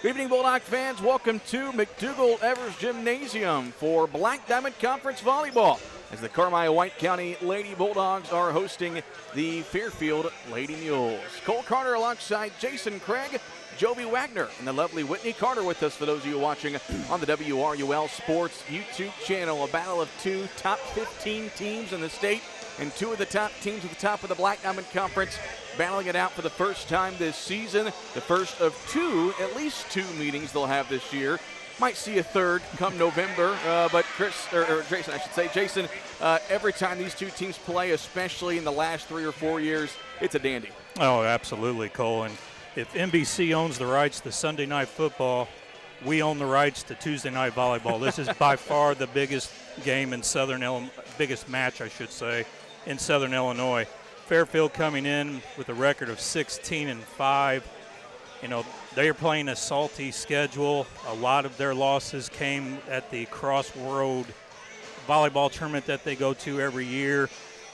Good evening, Bulldog fans. Welcome to McDougall-Evers Gymnasium for Black Diamond Conference Volleyball, as the Carmi-White County Lady Bulldogs are hosting the Fairfield Lady Mules. Cole Carter alongside Jason Craig, Jovi Wagner, and the lovely Whitney Carter with us for those of you watching on the WRUL Sports YouTube channel. A battle of two top 15 teams in the state and two of the top teams at the top of the Black Diamond Conference battling it out for the first time this season. The first of two, at least two meetings they'll have this year. Might see a third come November, but Jason, every time these two teams play, especially in the last 3 or 4 years, it's a dandy. Oh, absolutely, Cole. And if NBC owns the rights to Sunday Night Football, we own the rights to Tuesday Night Volleyball. This is by far the biggest game in biggest match, I should say, in Southern Illinois. Fairfield coming in with a record of 16-5. You know, they are playing a salty schedule. A lot of their losses came at the Crossroad volleyball tournament that they go to every year.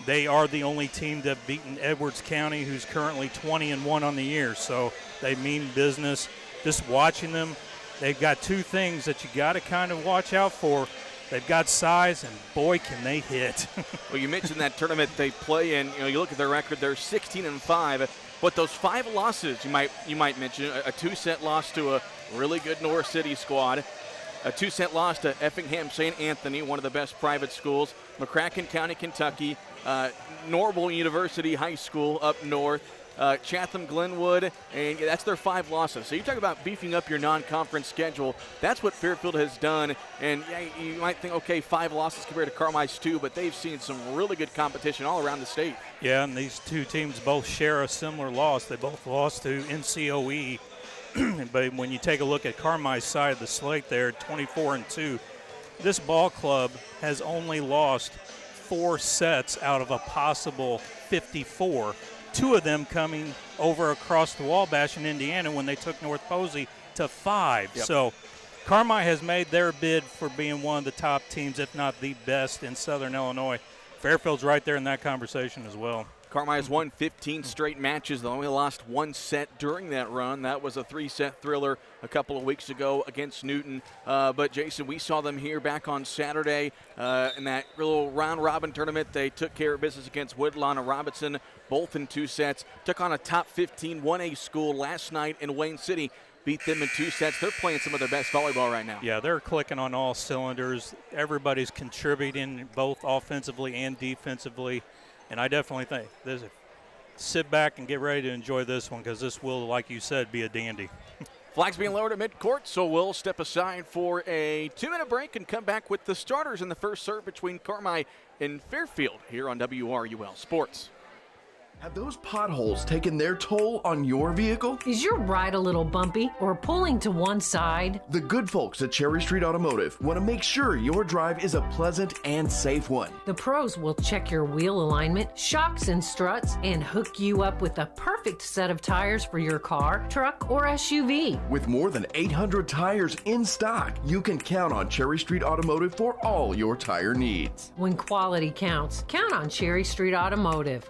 They are the only team that beaten Edwards County, who's currently 20-1 on the year. So they mean business. Just watching them, they've got two things that you got to kind of watch out for. They've got size, and boy, can they hit. Well, you mentioned that tournament they play in. You know, you look at their record; they're 16-5. But those 5 losses, you might mention a 2-set loss to a really good North City squad, a 2-set loss to Effingham St. Anthony, one of the best private schools, McCracken County, Kentucky, Norval University High School up north, Chatham Glenwood, and that's their 5 losses. So you talk about beefing up your non-conference schedule. That's what Fairfield has done. And you might think, okay, 5 losses compared to Carmi's 2, but they've seen some really good competition all around the state. Yeah, and these two teams both share a similar loss. They both lost to NCOE. But when you take a look at Carmi's side of the slate there, 24-2, this ball club has only lost 4 sets out of a possible 54. 2 of them coming over across the Wabash in Indiana when they took North Posey to 5. Yep. So Carmi has made their bid for being one of the top teams, if not the best, in Southern Illinois. Fairfield's right there in that conversation as well. Carmi has won 15 straight matches. They only lost 1 set during that run. That was a 3-set thriller a couple of weeks ago against Newton. But, Jason, we saw them here back on Saturday in that little round-robin tournament. They took care of business against Woodlawn and Robinson, both in 2 sets. Took on a top 15 1A school last night in Wayne City. Beat them in 2 sets. They're playing some of their best volleyball right now. Yeah, they're clicking on all cylinders. Everybody's contributing both offensively and defensively. And I definitely think sit back and get ready to enjoy this one, because this will, like you said, be a dandy. Flags being lowered at midcourt, so we'll step aside for a 2-minute break and come back with the starters in the first serve between Carmi and Fairfield here on WRUL Sports. Have those potholes taken their toll on your vehicle? Is your ride a little bumpy or pulling to one side? The good folks at Cherry Street Automotive want to make sure your drive is a pleasant and safe one. The pros will check your wheel alignment, shocks and struts, and hook you up with the perfect set of tires for your car, truck, or SUV. With more than 800 tires in stock, you can count on Cherry Street Automotive for all your tire needs. When quality counts, count on Cherry Street Automotive.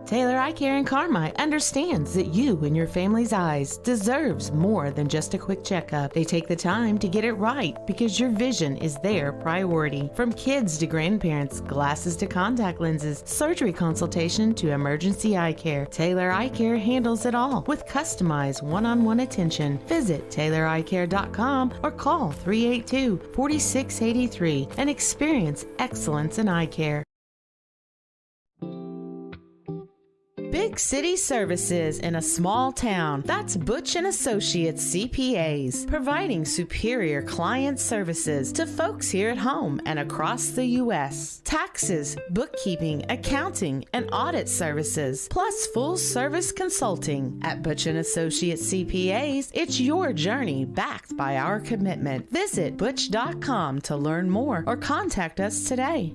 Taylor Eye Care in Carmi understands that you and your family's eyes deserves more than just a quick checkup. They take the time to get it right because your vision is their priority. From kids to grandparents, glasses to contact lenses, surgery consultation to emergency eye care, Taylor Eye Care handles it all with customized one-on-one attention. Visit TaylorEyeCare.com or call 382-4683 and experience excellence in eye care. Big city services in a small town. That's Butch & Associates CPAs, providing superior client services to folks here at home and across the U.S. Taxes, bookkeeping, accounting, and audit services, plus full-service consulting. At Butch & Associates CPAs, it's your journey backed by our commitment. Visit Butch.com to learn more or contact us today.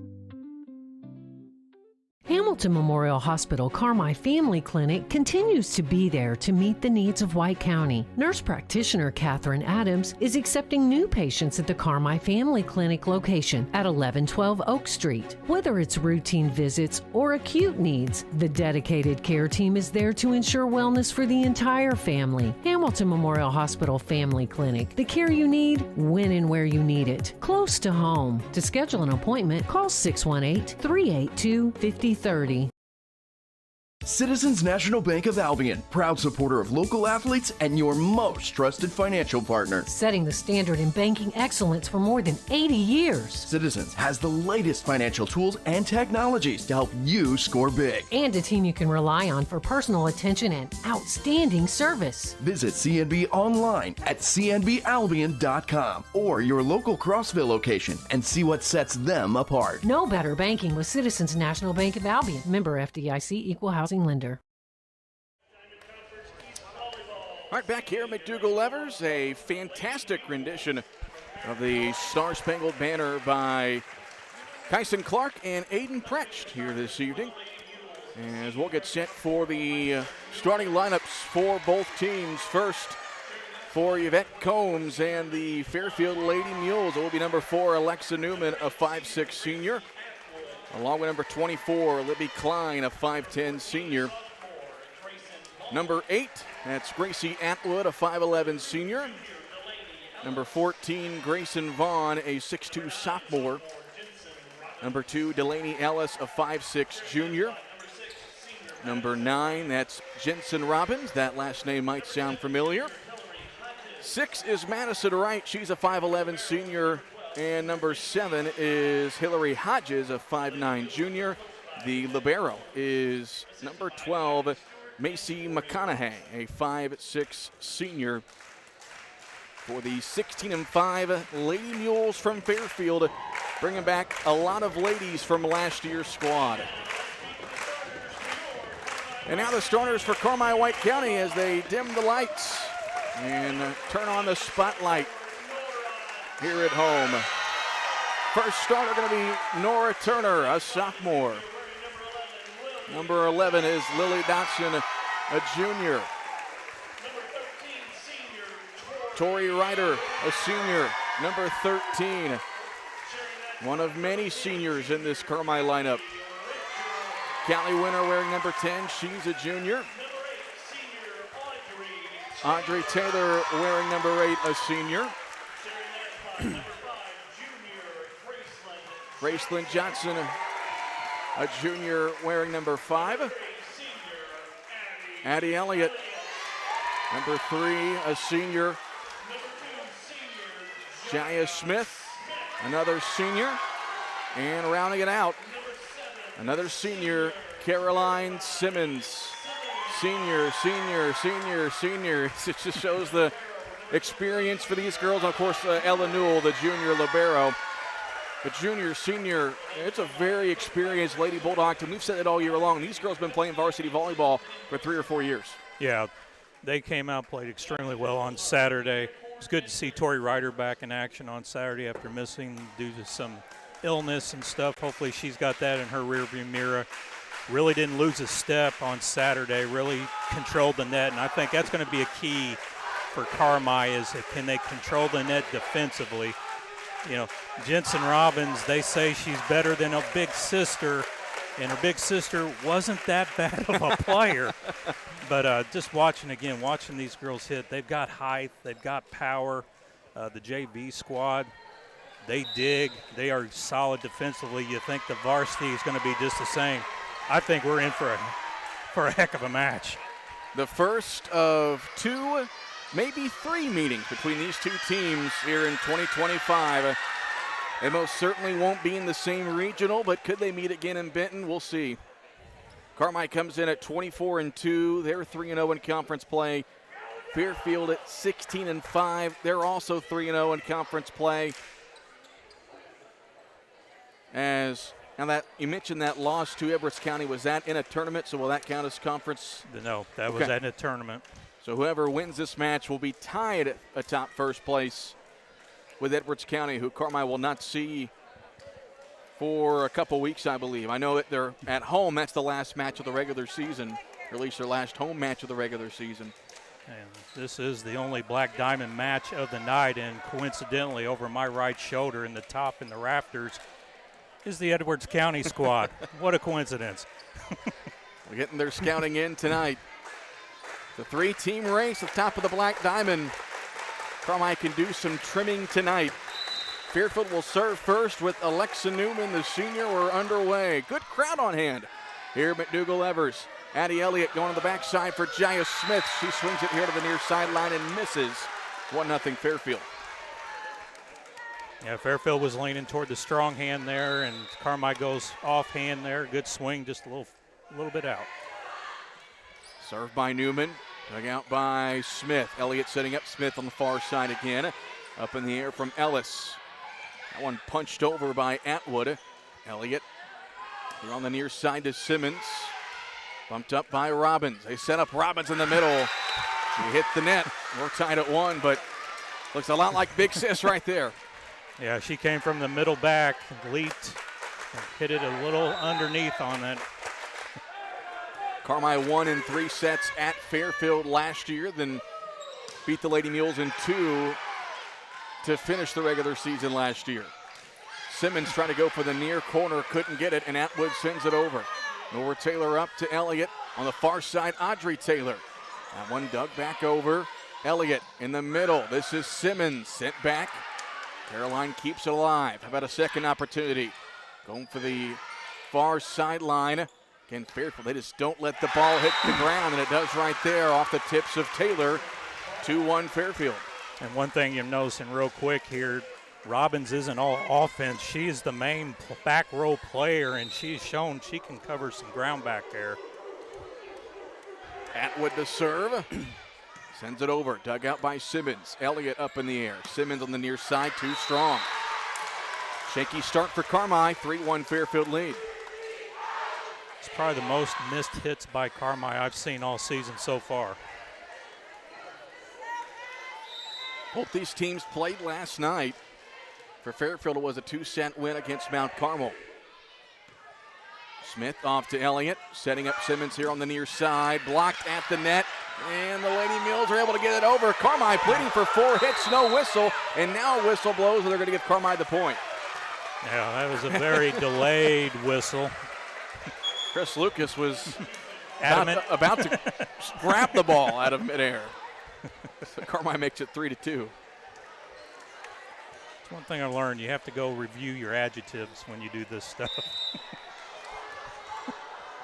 Hamilton Hamilton Memorial Hospital Carmi Family Clinic continues to be there to meet the needs of White County. Nurse practitioner Katherine Adams is accepting new patients at the Carmi Family Clinic location at 1112 Oak Street. Whether it's routine visits or acute needs, the dedicated care team is there to ensure wellness for the entire family. Hamilton Memorial Hospital Family Clinic. The care you need, when and where you need it. Close to home. To schedule an appointment, call 618-382-5030. Citizens National Bank of Albion, proud supporter of local athletes and your most trusted financial partner. Setting the standard in banking excellence for more than 80 years. Citizens has the latest financial tools and technologies to help you score big. And a team you can rely on for personal attention and outstanding service. Visit CNB online at cnbalbion.com or your local Crossville location and see what sets them apart. No better banking with Citizens National Bank of Albion. Member FDIC, Equal Housing Lender. All right, back here, McDougall-Evers, a fantastic rendition of the Star Spangled Banner by Kyson Clark and Aiden Precht here this evening. As we'll get set for the starting lineups for both teams. First, for Yvette Combs and the Fairfield Lady Mules, it will be number 4, Alexa Newman, a 5'6" senior. Along with number 24, Libby Klein, a 5'10" senior. Number 8, that's Gracie Atwood, a 5'11" senior. Number 14, Grayson Vaughn, a 6'2" sophomore. Number 2, Delaney Ellis, a 5'6" junior. Number 9, that's Jensen Robbins. That last name might sound familiar. 6 is Madison Wright. She's a 5'11" senior. And number 7 is Hillary Hodges, a 5'9" junior. The libero is number 12, Macy McConaughey, a 5'6" senior. For the 16-5 Lady Mules from Fairfield, bringing back a lot of ladies from last year's squad. And now the starters for Carmi White County as they dim the lights and turn on the spotlight here at home. First starter going to be Nora Turner, a sophomore. Number 11 is Lily Dotson, a junior. Tori Ryder, a senior. Number 13, one of many seniors in this Carmi lineup. Callie Winter wearing number 10, she's a junior. Audrey Taylor wearing number 8, a senior. Gracelyn Johnson, a junior wearing number 5. Addie Elliott, number 3, a senior. Jaya Smith, another senior. And rounding it out, another senior, Caroline Simmons. Senior, senior, senior, senior. It just shows the experience for these girls. Of course, Ella Newell, the junior libero. But junior, senior, it's a very experienced Lady Bulldog team. We've said it all year long. These girls have been playing varsity volleyball for 3 or 4 years. Yeah, they came out, played extremely well on Saturday. It was good to see Tori Ryder back in action on Saturday after missing due to some illness and stuff. Hopefully she's got that in her rearview mirror. Really didn't lose a step on Saturday, really controlled the net, and I think that's going to be a key for Carmi is can they control the net defensively. You know, Jensen Robbins, they say she's better than her big sister, and her big sister wasn't that bad of a player. But just watching these girls hit, they've got height, they've got power. The JV squad, they dig, they are solid defensively. You think the varsity is going to be just the same. I think we're in for a heck of a match. The first of 2, maybe 3 meetings between these two teams here in 2025. They most certainly won't be in the same regional, but could they meet again in Benton? We'll see. Carmi comes in at 24-2. They're 3-0 in conference play. Fairfield at 16-5. They're also 3-0 in conference play. Now that you mentioned that loss to Edwards County, was that in a tournament? So will that count as conference? No, that was in a tournament. So whoever wins this match will be tied atop first place with Edwards County, who Carmi will not see for a couple weeks, I believe. I know that they're at home. That's the last match of the regular season, or at least their last home match of the regular season. And this is the only Black Diamond match of the night, and coincidentally, over my right shoulder in the top in the rafters is the Edwards County squad. What a coincidence. We're getting their scouting in tonight. The 3-team race at the top of the Black Diamond. Carmi can do some trimming tonight. Fairfield will serve first with Alexa Newman, the senior. We're underway. Good crowd on hand here at McDougal-Evers. Addie Elliott going to the backside for Jaya Smith. She swings it here to the near sideline and misses. 1-0 Fairfield. Yeah, Fairfield was leaning toward the strong hand there, and Carmi goes off hand there. Good swing, just a little bit out. Served by Newman, dug out by Smith. Elliott setting up Smith on the far side again. Up in the air from Ellis. That one punched over by Atwood. Elliott here on the near side to Simmons. Bumped up by Robbins. They set up Robbins in the middle. She hit the net. We're tied at 1, but looks a lot like Big Sis right there. Yeah, she came from the middle back, leaped, and hit it a little underneath on that. Carmi won in 3 sets at Fairfield last year, then beat the Lady Mules in 2 to finish the regular season last year. Simmons trying to go for the near corner, couldn't get it, and Atwood sends it over. Nora Taylor up to Elliott. On the far side, Audrey Taylor. That one dug back over. Elliott in the middle. This is Simmons sent back. Caroline keeps it alive. How about a second opportunity? Going for the far sideline. Again, Fairfield, they just don't let the ball hit the ground, and it does right there off the tips of Taylor. 2-1 Fairfield. And one thing you're noticing real quick here, Robbins isn't all offense. She's the main back row player, and she's shown she can cover some ground back there. Atwood to serve. Sends it over. Dug out by Simmons. Elliott up in the air. Simmons on the near side, too strong. Shaky start for Carmi. 3-1 Fairfield lead. It's probably the most missed hits by Carmi I've seen all season so far. Both these teams played last night. For Fairfield, it was a 2-set win against Mount Carmel. Smith off to Elliott, setting up Simmons here on the near side. Blocked at the net, and the Lady Mules are able to get it over. Carmi pleading for 4 hits, no whistle, and now a whistle blows, and they're going to give Carmi the point. Yeah, that was a very delayed whistle. Chris Lucas was Adamant. about to grab the ball out of midair. So Carmi makes it 3-2. One thing I learned, you have to go review your adjectives when you do this stuff.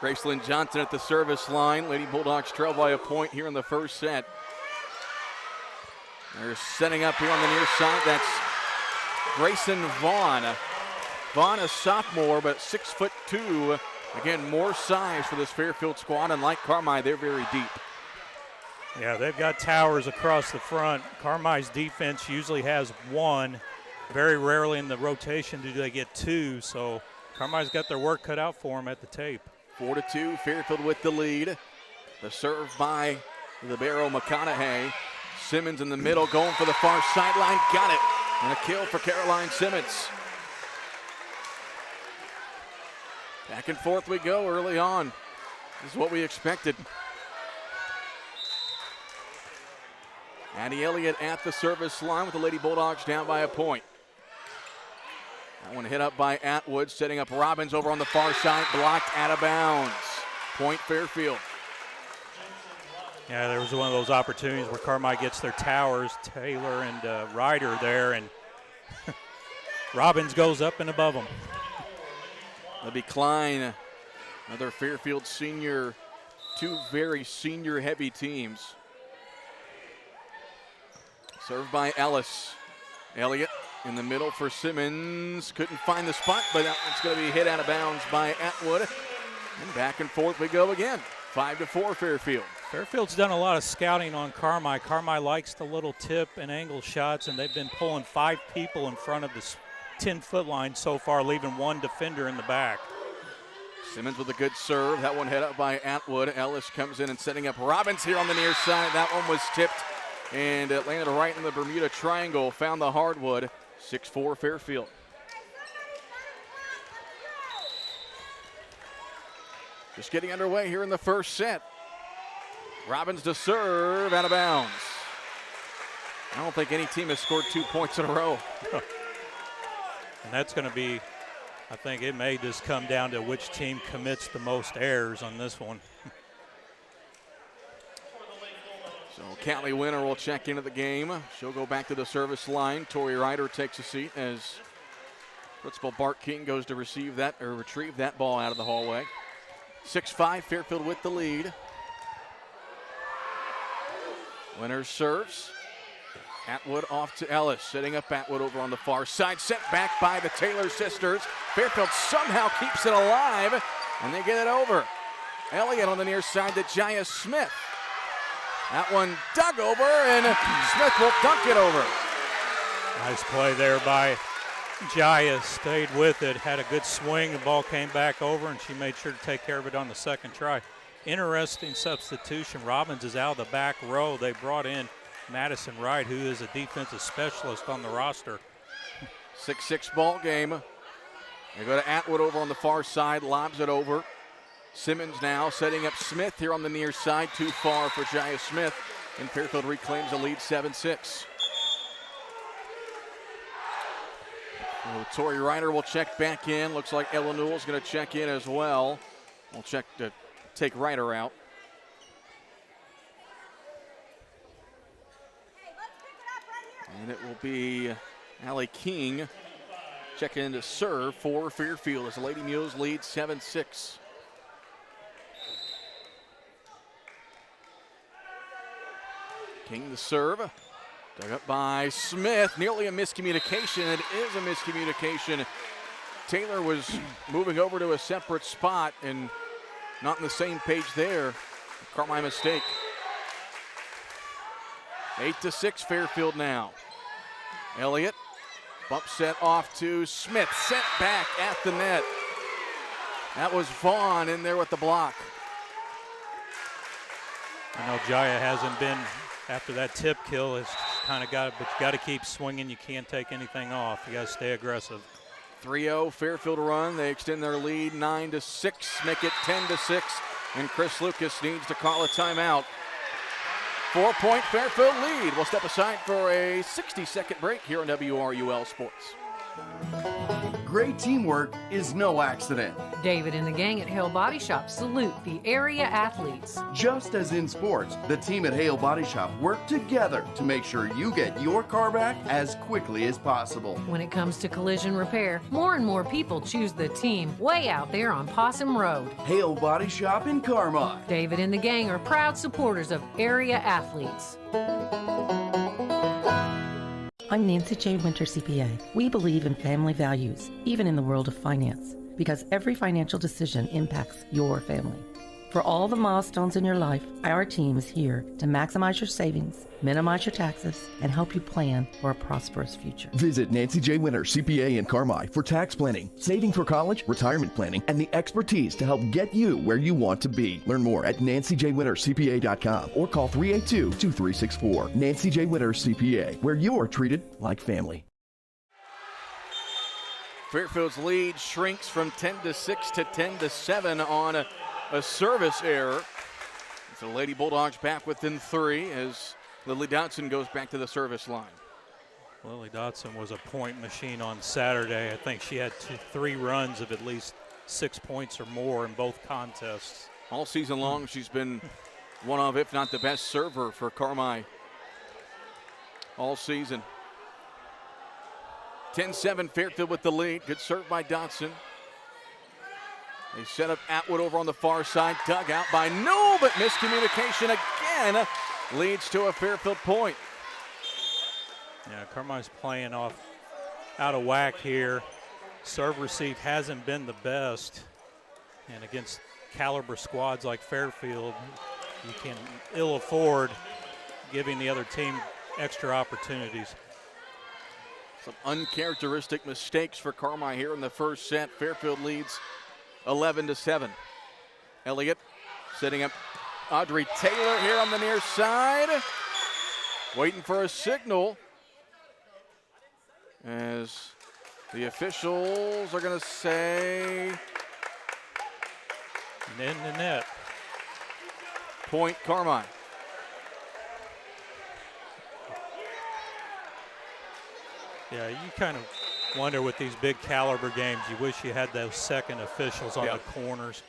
Gracelyn Johnson at the service line. Lady Bulldogs trail by a point here in the first set. They're setting up here on the near side. That's Grayson Vaughn. Vaughn, a sophomore, but 6'2". Again, more size for this Fairfield squad, and like Carmi, they're very deep. Yeah, they've got towers across the front. Carmi's defense usually has 1. Very rarely in the rotation do they get 2, so Carmi's got their work cut out for them at the tape. 4-2, Fairfield with the lead. The serve by the Barrow McConaughey. Simmons in the middle, going for the far sideline, got it. And a kill for Caroline Simmons. Back and forth we go early on. This is what we expected. Addie Elliott at the service line with the Lady Bulldogs down by a point. That one hit up by Atwood, setting up Robbins over on the far side, blocked out of bounds. Point Fairfield. Yeah, there was one of those opportunities where Carmi gets their towers, Taylor and Ryder there, and Robbins goes up and above them. Libby Klein, another Fairfield senior, 2 very senior-heavy teams. Served by Ellis. Elliott in the middle for Simmons. Couldn't find the spot, but that one's going to be hit out of bounds by Atwood. And back and forth we go again. 5-4 Fairfield. Fairfield's done a lot of scouting on Carmi. Carmi likes the little tip and angle shots, and they've been pulling 5 people in front of the 10-foot line so far, leaving 1 defender in the back. Simmons with a good serve. That one hit up by Atwood. Ellis comes in and setting up Robbins here on the near side. That one was tipped, and it landed right in the Bermuda Triangle. Found the hardwood. 6-4 Fairfield. Just getting underway here in the first set. Robbins to serve, out of bounds. I don't think any team has scored 2 points in a row. And that's going to be, I think it may just come down to which team commits the most errors on this one. So Callie Winter will check into the game. She'll go back to the service line. Tori Ryder takes a seat as principal Bart King goes to retrieve that ball out of the hallway. 6-5, Fairfield with the lead. Winter serves. Atwood off to Ellis, setting up Atwood over on the far side. Sent back by the Taylor sisters. Fairfield somehow keeps it alive, and they get it over. Elliott on the near side to Jaya Smith. That one dug over, and Smith will dunk it over. Nice play there by Jaya. Stayed with it, had a good swing. The ball came back over, and she made sure to take care of it on the second try. Interesting substitution. Robbins is out of the back row. They brought in Madison Wright, who is a defensive specialist on the roster. 6-6 ball game. They go to Atwood over on the far side, lobs it over. Simmons now setting up Smith here on the near side. Too far for Jaya Smith, and Fairfield reclaims a lead 7-6. So Tori Ryder will check back in. Looks like Ella Newell's going to check in as well. We'll check to take Ryder out. And it will be Allie King checking in to serve for Fairfield as the Lady Mules lead 7-6. King to serve. Dug up by Smith. Nearly a miscommunication. It is a miscommunication. Taylor was moving over to a separate spot and not on the same page there. Carmine mistake. 8-6 Fairfield now. Elliott, bump set off to Smith, sent back at the net. That was Vaughn in there with the block. I know Jaya hasn't been, after that tip kill, it's kind of got, but you got to keep swinging. You can't take anything off. You got to stay aggressive. 3-0 Fairfield run. They extend their lead 9-6, make it 10-6, and Chris Lucas needs to call a timeout. 4-point Fairfield lead. We'll step aside for a 60-second break here on WRUL Sports. Great teamwork is no accident. David and the gang at Hale Body Shop salute the area athletes. Just as in sports, the team at Hale Body Shop work together to make sure you get your car back as quickly as possible. When it comes to collision repair, more and more people choose the team way out there on Possum Road. Hale Body Shop in Carmine. David and the gang are proud supporters of area athletes. I'm Nancy J. Winter, CPA. We believe in family values, even in the world of finance, because every financial decision impacts your family. For all the milestones in your life, our team is here to maximize your savings, minimize your taxes, and help you plan for a prosperous future. Visit Nancy J. Winter, CPA in Carmine for tax planning, saving for college, retirement planning, and the expertise to help get you where you want to be. Learn more at nancyjwintercpa.com or call 382-2364. Nancy J. Winter, CPA, where you're treated like family. Fairfield's lead shrinks from 10-6 to 10-7 on a service error. So Lady Bulldogs back within 3 as Lily Dodson goes back to the service line. Lily Dodson was a point machine on Saturday. I think she had 3 runs of at least 6 points or more in both contests. All season long, she's been one of, if not the best server for Carmi all season. 10-7 Fairfield with the lead. Good serve by Dodson. They set up Atwood over on the far side. Dug out by No, but miscommunication again leads to a Fairfield point. Yeah, Carmine's playing out of whack here. Serve receive hasn't been the best. And against caliber squads like Fairfield, you can ill afford giving the other team extra opportunities. Some uncharacteristic mistakes for Carmi here in the first set. Fairfield leads 11-7. Elliott setting up Audrey Taylor here on the near side. Waiting for a signal as the officials are going to say And in the net. Point Carmine. Yeah, you kind of wonder with these big caliber games, you wish you had those second officials on the corners.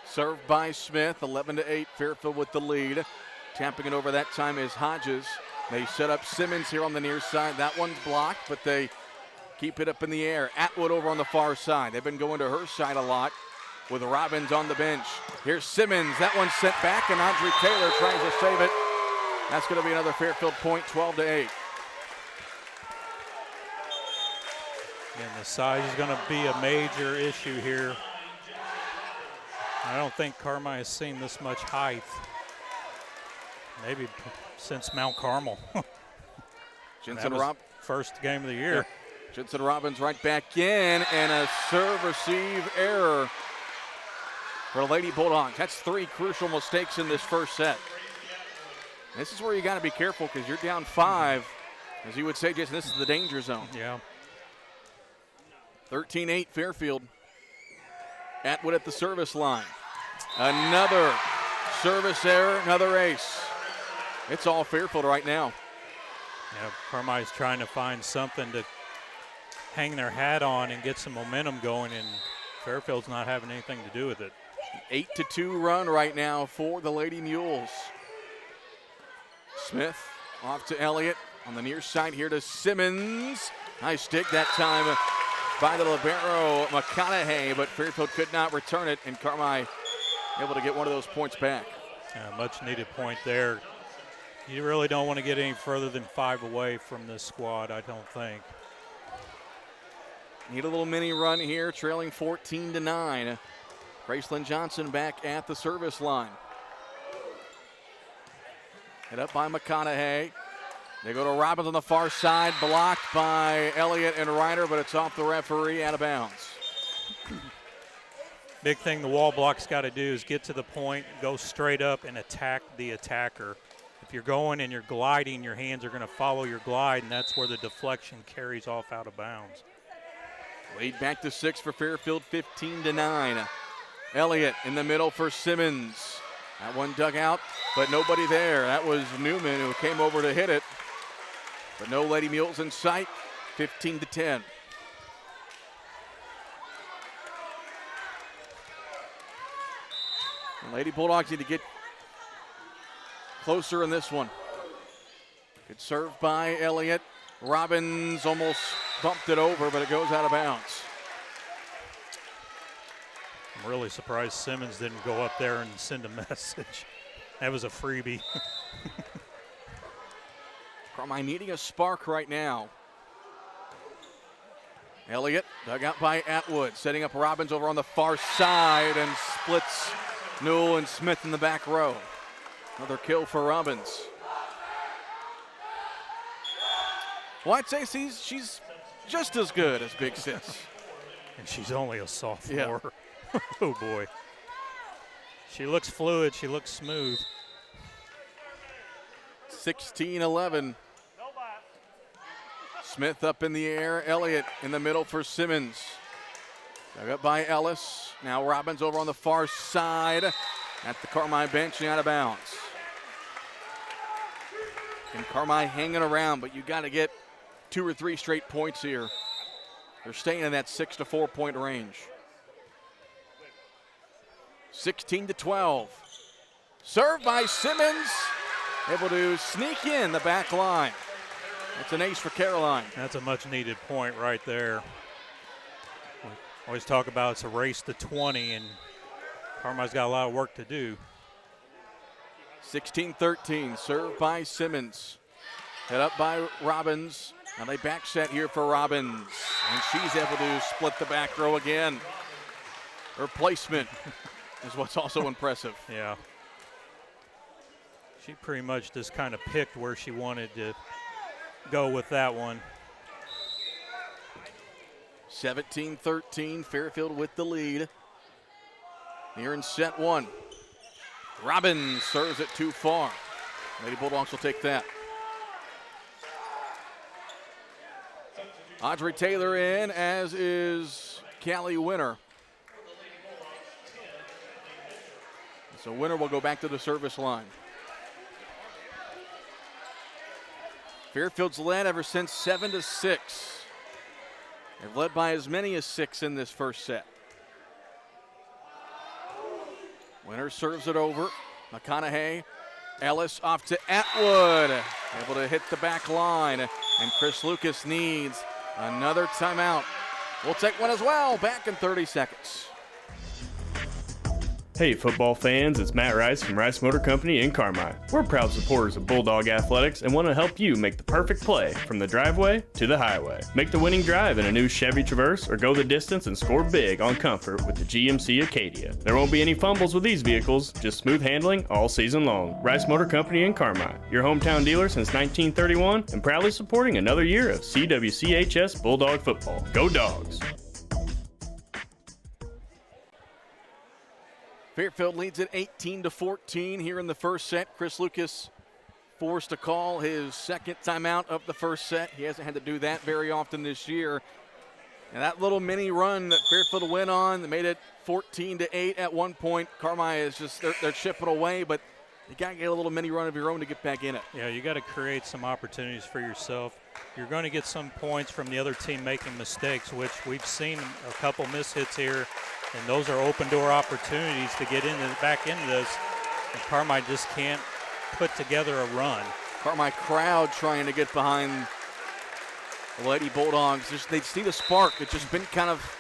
Served by Smith, 11-8, Fairfield with the lead. Tapping it over that time is Hodges. They set up Simmons here on the near side. That one's blocked, but they keep it up in the air. Atwood over on the far side. They've been going to her side a lot with Robbins on the bench. Here's Simmons. That one's sent back, and Audrey Taylor tries to save it. That's going to be another Fairfield point, 12-8. And the size is going to be a major issue here. I don't think Carmine has seen this much height. Maybe since Mount Carmel. Jensen first game of the year. Yeah. Jensen Robbins right back in, and a serve-receive error for the Lady Bulldogs. That's 3 crucial mistakes in this first set. This is where you got to be careful because you're down 5. As you would say, Jason, this is the danger zone. Yeah. 13-8 Fairfield. Atwood at the service line. Another service error, another ace. It's all Fairfield right now. Yeah, Carmine's trying to find something to hang their hat on and get some momentum going, and Fairfield's not having anything to do with it. 8-2 run right now for the Lady Mules. Smith off to Elliott on the near side here to Simmons. Nice dig that time by the libero McConaughey, but Fairfield could not return it, and Carmine able to get one of those points back. Much needed point there. You really don't want to get any further than 5 away from this squad, I don't think. Need a little mini run here, trailing 14-9. Graceland Johnson back at the service line. Hit up by McConaughey. They go to Robbins on the far side, blocked by Elliott and Ryder, but it's off the referee, out of bounds. Big thing the wall block's got to do is get to the point, go straight up and attack the attacker. If you're going and you're gliding, your hands are going to follow your glide, and that's where the deflection carries off out of bounds. Lead back to 6 for Fairfield, 15-9. Elliott in the middle for Simmons. That one dug out, but nobody there. That was Newman who came over to hit it. But no Lady Mules in sight, 15-10. The Lady Bulldogs need to get closer in this one. Good serve by Elliott. Robbins almost bumped it over, but it goes out of bounds. I'm really surprised Simmons didn't go up there and send a message. That was a freebie. Carmine needing a spark right now. Elliott dug out by Atwood, setting up Robbins over on the far side and splits Newell and Smith in the back row. Another kill for Robbins. Well, I'd say she's just as good as Big Sis. And she's only a sophomore. Yeah. Oh, boy. She looks fluid. She looks smooth. 16-11. Smith up in the air. Elliott in the middle for Simmons. Dug up by Ellis. Now Robbins over on the far side at the Carmine bench and out of bounds. And Carmine hanging around, but you got to get 2 or 3 straight points here. They're staying in that 6 to 4 point range. 16-12. Served by Simmons. Able to sneak in the back line. That's an ace for Caroline. That's a much needed point right there. We always talk about it's a race to 20, and Carmine's got a lot of work to do. 16-13, served by Simmons. Head up by Robbins. Now they back set here for Robbins. And she's able to split the back row again. Her placement is what's also impressive. Yeah. She pretty much just kind of picked where she wanted to go with that one. 17-13, Fairfield with the lead. Here in set 1. Robbins serves it too far. Lady Bulldogs will take that. Audrey Taylor in, as is Callie Winter. So Winter will go back to the service line. Fairfield's led ever since 7-6. They've led by as many as 6 in this first set. Winter serves it over. McConaughey. Ellis off to Atwood. Able to hit the back line. And Chris Lucas needs another timeout. We'll take one as well. Back in 30 seconds. Hey football fans, it's Matt Rice from Rice Motor Company in Carmi. We're proud supporters of Bulldog Athletics and want to help you make the perfect play from the driveway to the highway. Make the winning drive in a new Chevy Traverse or go the distance and score big on comfort with the GMC Acadia. There won't be any fumbles with these vehicles, just smooth handling all season long. Rice Motor Company in Carmi, your hometown dealer since 1931 and proudly supporting another year of CWCHS Bulldog football. Go Dogs! Fairfield leads at 18-14 here in the first set. Chris Lucas forced to call his second timeout of the first set. He hasn't had to do that very often this year. And that little mini run that Fairfield went on, that made it 14-8 at one point. Carmi is just, they're chipping away, but you got to get a little mini run of your own to get back in it. Yeah, you got to create some opportunities for yourself. You're going to get some points from the other team making mistakes, which we've seen a couple mishits here. And those are open door opportunities to get back into this. And Carmi just can't put together a run. Carmi crowd trying to get behind the Lady Bulldogs. They just need a spark. It's just been kind of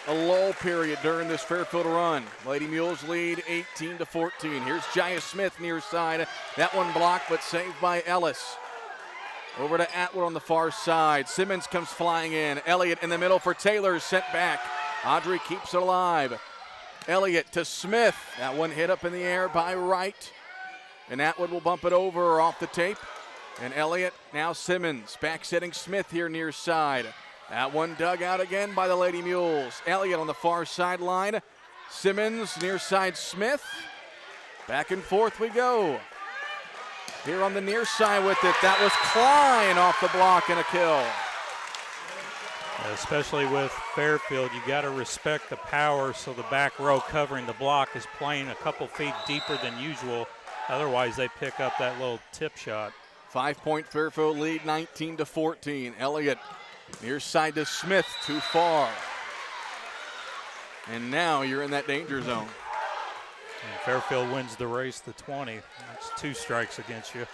a lull period during this Fairfield run. Lady Mules lead 18-14. Here's Jaya Smith near side. That one blocked, but saved by Ellis. Over to Atwood on the far side. Simmons comes flying in. Elliott in the middle for Taylor, sent back. Audrey keeps it alive. Elliott to Smith. That one hit up in the air by Wright. And Atwood will bump it over off the tape. And Elliott, now Simmons. Back setting Smith here near side. That one dug out again by the Lady Mules. Elliott on the far sideline. Simmons near side Smith. Back and forth we go. Here on the near side with it. That was Klein off the block and a kill. Especially with Fairfield, you got to respect the power, so the back row covering the block is playing a couple feet deeper than usual. Otherwise, they pick up that little tip shot. 5-point Fairfield lead, 19-14. Elliott near side to Smith, too far. And now you're in that danger zone. And Fairfield wins the race to 20. That's 2 strikes against you.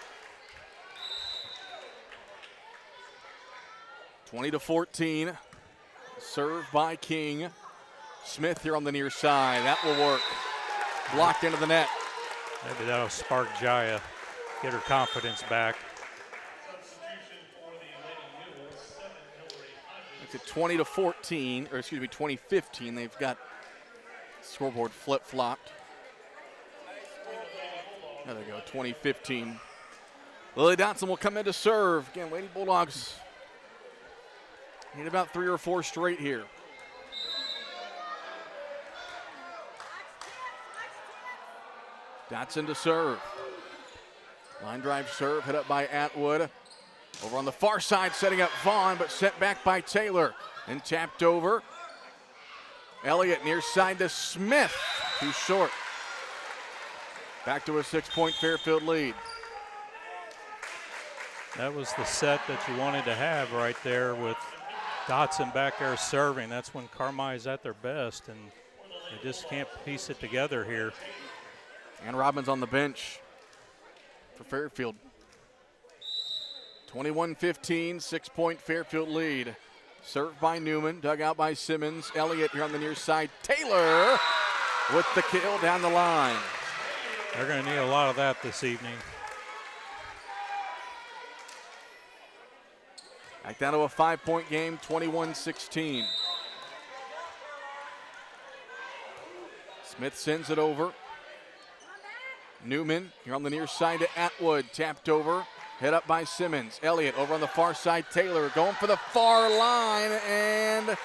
20-14. Serve by King. Smith here on the near side. That will work. Blocked into the net. Maybe that'll spark Jaya, get her confidence back. It's at 20-14, or excuse me, 20-15. They've got scoreboard flip-flopped. There they go, 20-15. Lily Dotson will come in to serve. Again, Lady Bulldogs need about 3 or 4 straight here. Dotson to serve. Line drive serve, hit up by Atwood. Over on the far side, setting up Vaughn, but sent back by Taylor. And tapped over. Elliott near side to Smith. Too short. Back to a 6-point Fairfield lead. That was the set that you wanted to have right there with Dotson back there serving. That's when Carmi is at their best, and they just can't piece it together here. And Robbins on the bench for Fairfield. 21-15, 6-point Fairfield lead. Served by Newman, dug out by Simmons. Elliott here on the near side. Taylor with the kill down the line. They're going to need a lot of that this evening. Back down to a 5-point game, 21-16. Smith sends it over. Newman here on the near side to Atwood, tapped over, hit up by Simmons. Elliott over on the far side, Taylor going for the far line, and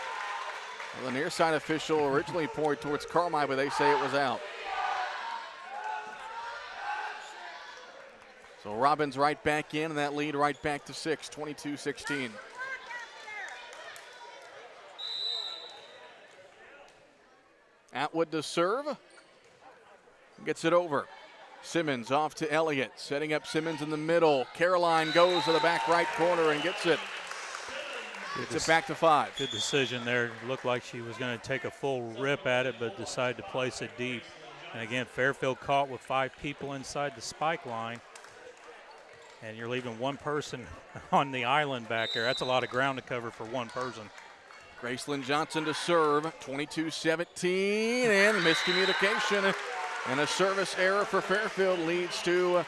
the near side official originally pointed towards Carmi, but they say it was out. So Robbins right back in, and that lead right back to 6, 22-16. Atwood to serve. Gets it over. Simmons off to Elliott, setting up Simmons in the middle. Caroline goes to the back right corner and gets it. Gets it back to 5. Good decision there. Looked like she was going to take a full rip at it, but decided to place it deep. And again, Fairfield caught with 5 people inside the spike line. And you're leaving one person on the island back there. That's a lot of ground to cover for one person. Gracelyn Johnson to serve, 22-17, and miscommunication. And a service error for Fairfield leads to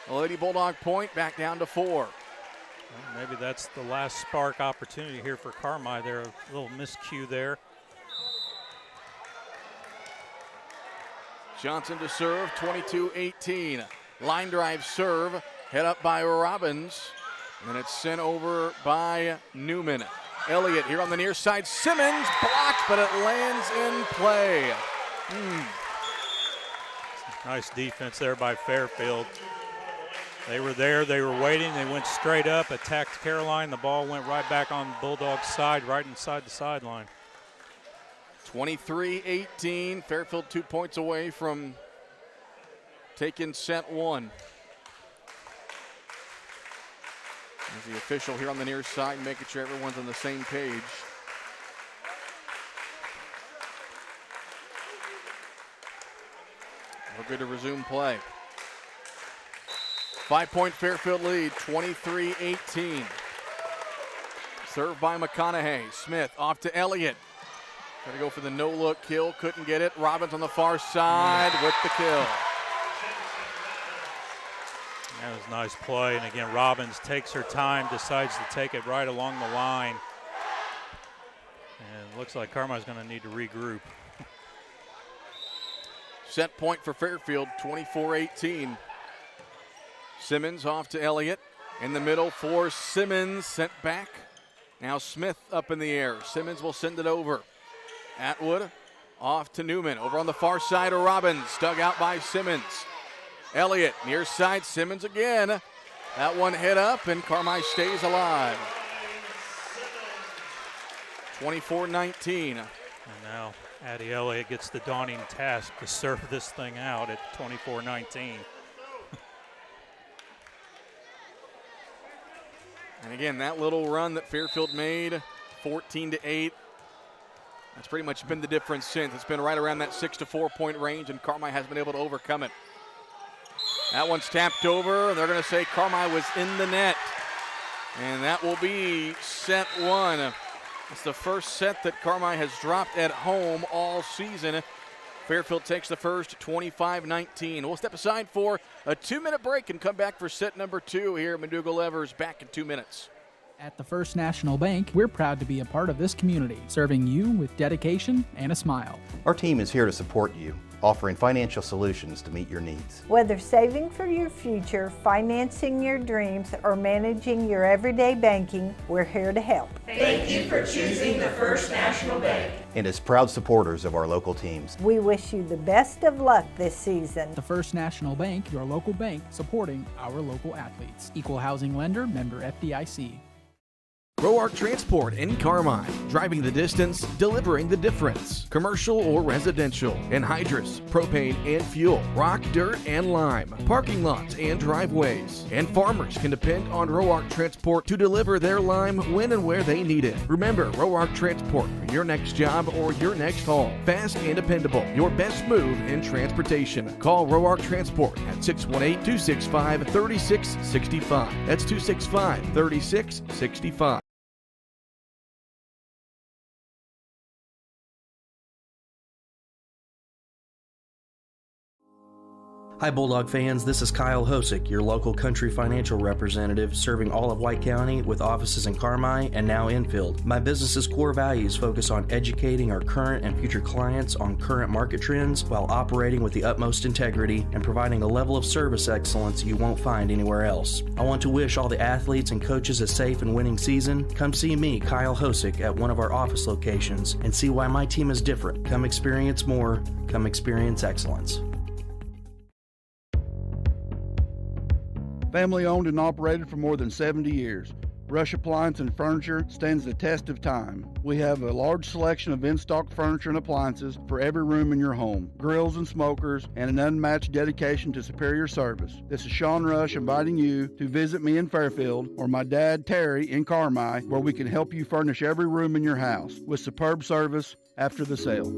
a Lady Bulldog point, back down to 4. Well, maybe that's the last spark opportunity here for Carmi. There, a little miscue there. Johnson to serve, 22-18. Line drive serve, head up by Robbins, and it's sent over by Newman. Elliott here on the near side. Simmons blocked, but it lands in play. Nice defense there by Fairfield. They were there, they were waiting, they went straight up, attacked Caroline. The ball went right back on the Bulldogs' side, right inside the sideline. 23-18, Fairfield 2 points away from taking set 1. As the official here on the near side, making sure everyone's on the same page. We're good to resume play. 5-point Fairfield lead, 23-18. Served by McConaughey. Smith off to Elliott. Trying to go for the no-look kill, couldn't get it. Robbins on the far side with the kill. That was a nice play, and again, Robbins takes her time, decides to take it right along the line. And it looks like Carmi's going to need to regroup. Set point for Fairfield, 24-18. Simmons off to Elliott. In the middle for Simmons, sent back. Now Smith up in the air. Simmons will send it over. Atwood off to Newman. Over on the far side of Robbins, dug out by Simmons. Elliott near side, Simmons again. That one hit up, and Carmi stays alive. 24-19. And now Addie Elliott gets the daunting task to serve this thing out at 24-19. And again, that little run that Fairfield made, 14-8, that's pretty much been the difference since. It's been right around that 6 to 4 point range, and Carmi has been able to overcome it. That one's tapped over, and they're going to say Carmi was in the net. And that will be set 1. It's the first set that Carmi has dropped at home all season. Fairfield takes the first, 25-19. We'll step aside for a 2-minute break and come back for set number 2 here at McDougall-Evers, back in 2 minutes. At the First National Bank, we're proud to be a part of this community, serving you with dedication and a smile. Our team is here to support you, offering financial solutions to meet your needs. Whether saving for your future, financing your dreams, or managing your everyday banking, we're here to help. Thank you for choosing the First National Bank. And as proud supporters of our local teams, we wish you the best of luck this season. The First National Bank, your local bank, supporting our local athletes. Equal housing lender, member FDIC. Roark Transport in Carmi. Driving the distance, delivering the difference. Commercial or residential. Anhydrous, propane and fuel. Rock, dirt, and lime. Parking lots and driveways. And farmers can depend on Roark Transport to deliver their lime when and where they need it. Remember, Roark Transport for your next job or your next haul. Fast and dependable. Your best move in transportation. Call Roark Transport at 618-265-3665. That's 265-3665. Hi Bulldog fans, this is Kyle Hosick, your local country financial representative serving all of White County with offices in Carmi and now Enfield. My business's core values focus on educating our current and future clients on current market trends while operating with the utmost integrity and providing a level of service excellence you won't find anywhere else. I want to wish all the athletes and coaches a safe and winning season. Come see me, Kyle Hosick, at one of our office locations and see why my team is different. Come experience more. Come experience excellence. Family owned and operated for more than 70 years. Rush Appliance and Furniture stands the test of time. We have a large selection of in-stock furniture and appliances for every room in your home, grills and smokers, and an unmatched dedication to superior service. This is Sean Rush inviting you to visit me in Fairfield or my dad Terry in Carmi, where we can help you furnish every room in your house with superb service after the sale.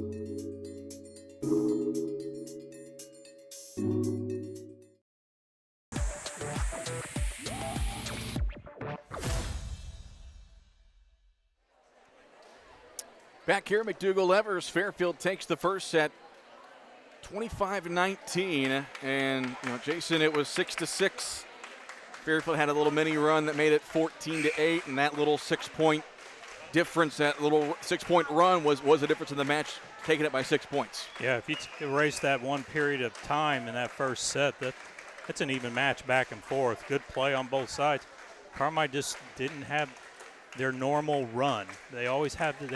Back here, McDougall-Evers, Fairfield takes the first set, 25-19, and Jason, it was 6-6. Fairfield had a little mini run that made it 14-8, and that little 6-point difference, that little 6-point run was the difference in the match, taking it by 6 points. Yeah, if you erase that one period of time in that first set, that's an even match back and forth. Good play on both sides. Carmi just didn't have their normal run. They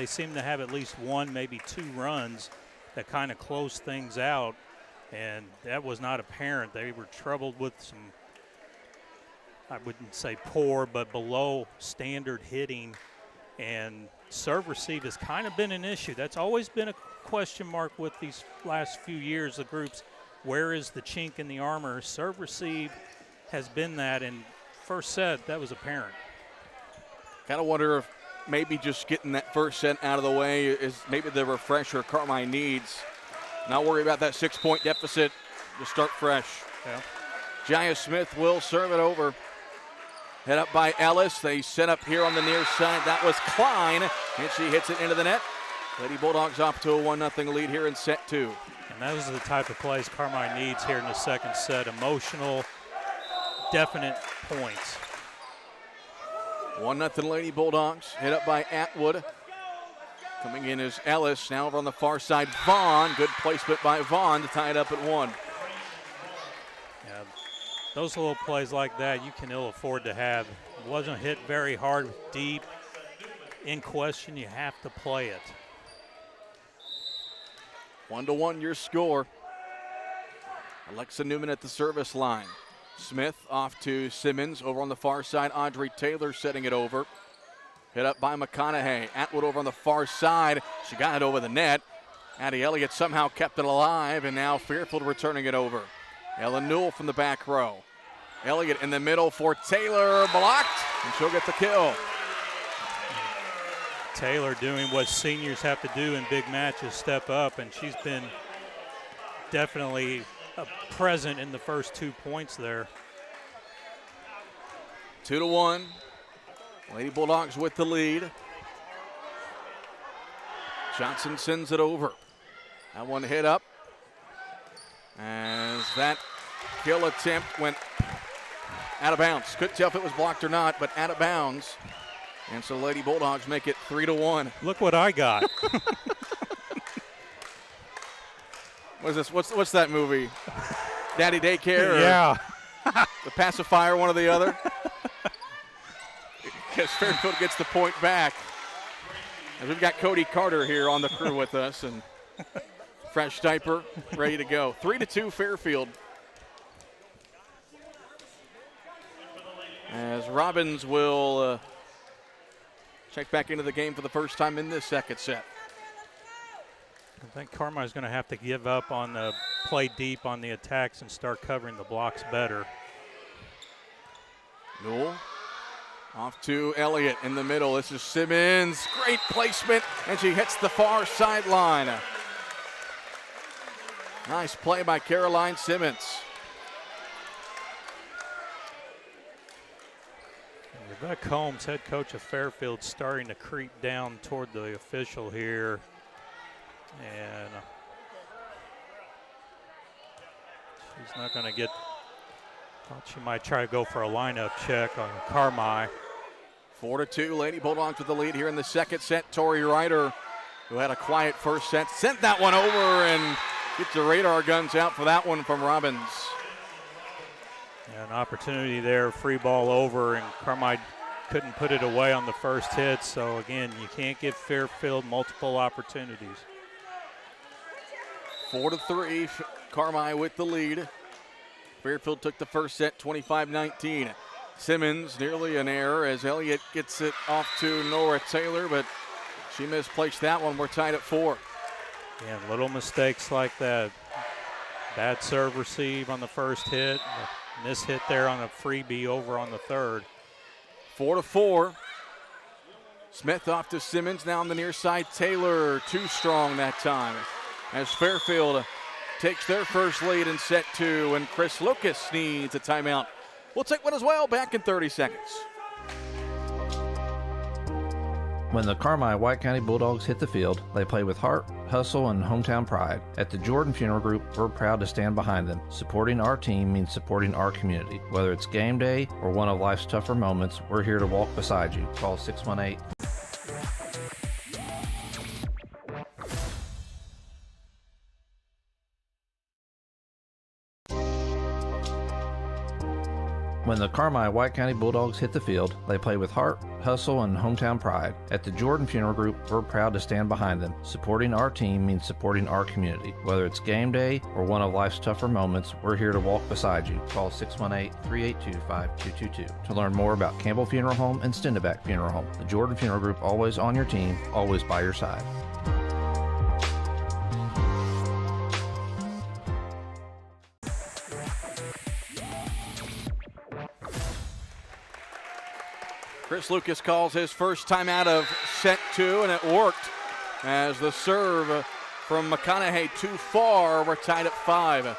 seem to have at least one, maybe two runs that kind of close things out, and that was not apparent. They were troubled with some, I wouldn't say poor, but below standard hitting, and serve receive has kind of been an issue. That's always been a question mark with these last few years, the groups. Where is the chink in the armor? Serve receive has been that, and first set, that was apparent. Kind of wonder if maybe just getting that first set out of the way is maybe the refresher Carmine needs. Not worry about that 6-point deficit. Just start fresh. Yeah. Jaya Smith will serve it over. Head up by Ellis. They set up here on the near side. That was Klein, and she hits it into the net. Lady Bulldogs off to a 1-0 lead here in set 2. And those are the type of plays Carmine needs here in the second set. Emotional, definite points. 1-0 Lady Bulldogs. Hit up by Atwood. Coming in is Ellis. Now over on the far side, Vaughn. Good placement by Vaughn to tie it up at 1. Yeah, those little plays like that you can ill afford to have. It wasn't hit very hard, deep. In question, you have to play it. 1-1 your score. Alexa Newman at the service line. Smith off to Simmons. Over on the far side, Audrey Taylor setting it over. Hit up by McConaughey. Atwood over on the far side. She got it over the net. Addie Elliott somehow kept it alive, and now Fairfield returning it over. Ellen Newell from the back row. Elliott in the middle for Taylor. Blocked, and she'll get the kill. Taylor doing what seniors have to do in big matches, step up, and she's been definitely present in the first 2 points there. 2-1. Lady Bulldogs with the lead. Johnson sends it over. That one hit up as that kill attempt went out of bounds. Couldn't tell if it was blocked or not, but out of bounds. And so Lady Bulldogs make it 3-1. Look what I got. What is this? What's that movie? Daddy Daycare? Yeah. The Pacifier, one or the other? Because Fairfield gets the point back. And we've got Cody Carter here on the crew with us, and fresh diaper, ready to go. 3-2 Fairfield. As Robbins will check back into the game for the first time in this second set. I think Carmine's going to have to give up on the play deep on the attacks and start covering the blocks better. Newell off to Elliott in the middle. This is Simmons. Great placement, and she hits the far sideline. Nice play by Caroline Simmons. Rebecca Holmes, head coach of Fairfield, starting to creep down toward the official here. And she's not going to get, thought she might try to go for a lineup check on Carmi. 4-2, Lady Bulldogs with the lead here in the second set. Tori Ryder, who had a quiet first set, sent that one over and gets the radar guns out for that one from Robbins. An opportunity there, free ball over, and Carmi couldn't put it away on the first hit. So again, you can't give Fairfield multiple opportunities. 4-3, Carmi with the lead. Fairfield took the first set 25-19. Simmons, nearly an error as Elliott gets it off to Nora Taylor, but she misplaced that one. We're tied at 4. Yeah, little mistakes like that. Bad serve receive on the first hit. Miss hit there on a freebie over on the third. 4-4. Smith off to Simmons, now on the near side. Taylor too strong that time as Fairfield takes their first lead in set 2, and Chris Lucas needs a timeout. We'll take one as well, back in 30 seconds. When the Carmi White County Bulldogs hit the field, they play with heart, hustle, and hometown pride. At the Jordan Funeral Group, we're proud to stand behind them. Supporting our team means supporting our community. Whether it's game day or one of life's tougher moments, we're here to walk beside you. Call 618. When the Carmi White County Bulldogs hit the field, they play with heart, hustle, and hometown pride. At the Jordan Funeral Group, we're proud to stand behind them. Supporting our team means supporting our community. Whether it's game day or one of life's tougher moments, we're here to walk beside you. Call 618-382-5222 to learn more about Campbell Funeral Home and Stendeback Funeral Home. The Jordan Funeral Group, always on your team, always by your side. Chris Lucas calls his first time out of set 2, and it worked as the serve from McConaughey too far. We're tied at 5. Well,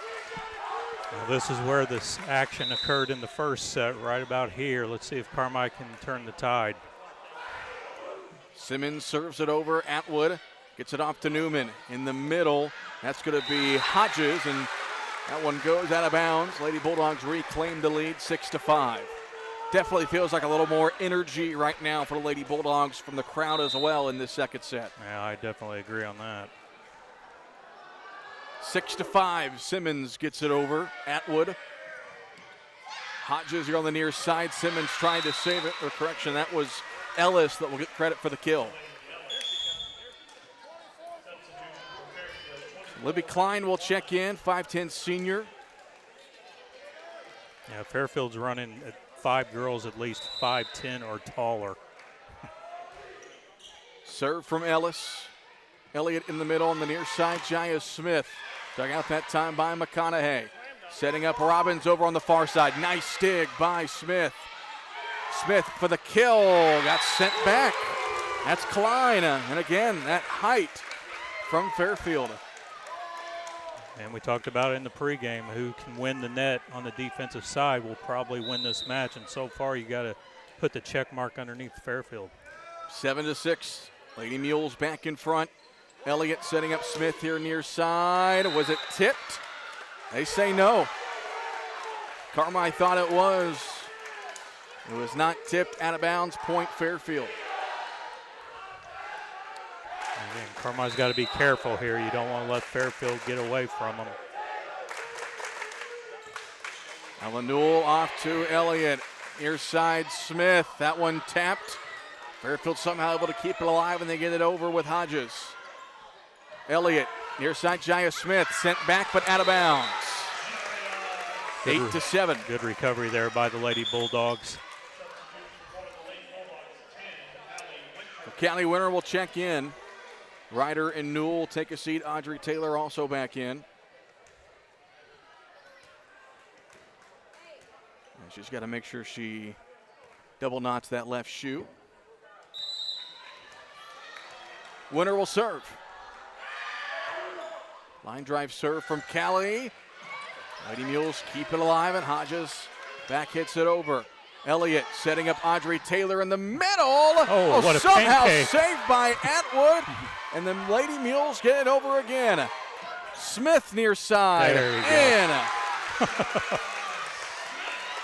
this is where this action occurred in the first set, right about here. Let's see if Carmi can turn the tide. Simmons serves it over. Atwood gets it off to Newman in the middle. That's going to be Hodges, and that one goes out of bounds. Lady Bulldogs reclaim the lead 6-5. Definitely feels like a little more energy right now for the Lady Bulldogs from the crowd as well in this second set. Yeah, I definitely agree on that. 6-5, Simmons gets it over. Atwood. Hodges here on the near side. Simmons trying to save it, or correction, that was Ellis that will get credit for the kill. Libby Klein will check in, 5'10" senior. Yeah, Fairfield's running at 5 girls at least 5'10" or taller. Serve from Ellis. Elliott in the middle on the near side. Jaya Smith dug out that time by McConaughey. Setting up Robbins over on the far side. Nice dig by Smith. Smith for the kill. Got sent back. That's Klein. And again, that height from Fairfield. And we talked about it in the pregame. Who can win the net on the defensive side will probably win this match. And so far, you got to put the check mark underneath Fairfield. 7-6. Lady Mules back in front. Elliott setting up Smith here near side. Was it tipped? They say no. Carmi thought it was. It was not tipped, out of bounds, point Fairfield. Again, Carmi's got to be careful here. You don't want to let Fairfield get away from them. Ellen Newell off to Elliott. Near side Smith. That one tapped. Fairfield somehow able to keep it alive, and they get it over with Hodges. Elliott, near side Jaya Smith, sent back but out of bounds. 8-7. Good recovery there by the Lady Bulldogs. The county winner will check in. Ryder and Newell take a seat. Audrey Taylor also back in. And she's got to make sure she double knots that left shoe. Winner will serve. Line drive serve from Callie. Lady Mules keep it alive, and Hodges back hits it over. Elliott setting up Audrey Taylor in the middle. Oh, what a somehow pancake. saved by Atwood. And then Lady Mules get it over again. Smith near side. There you go.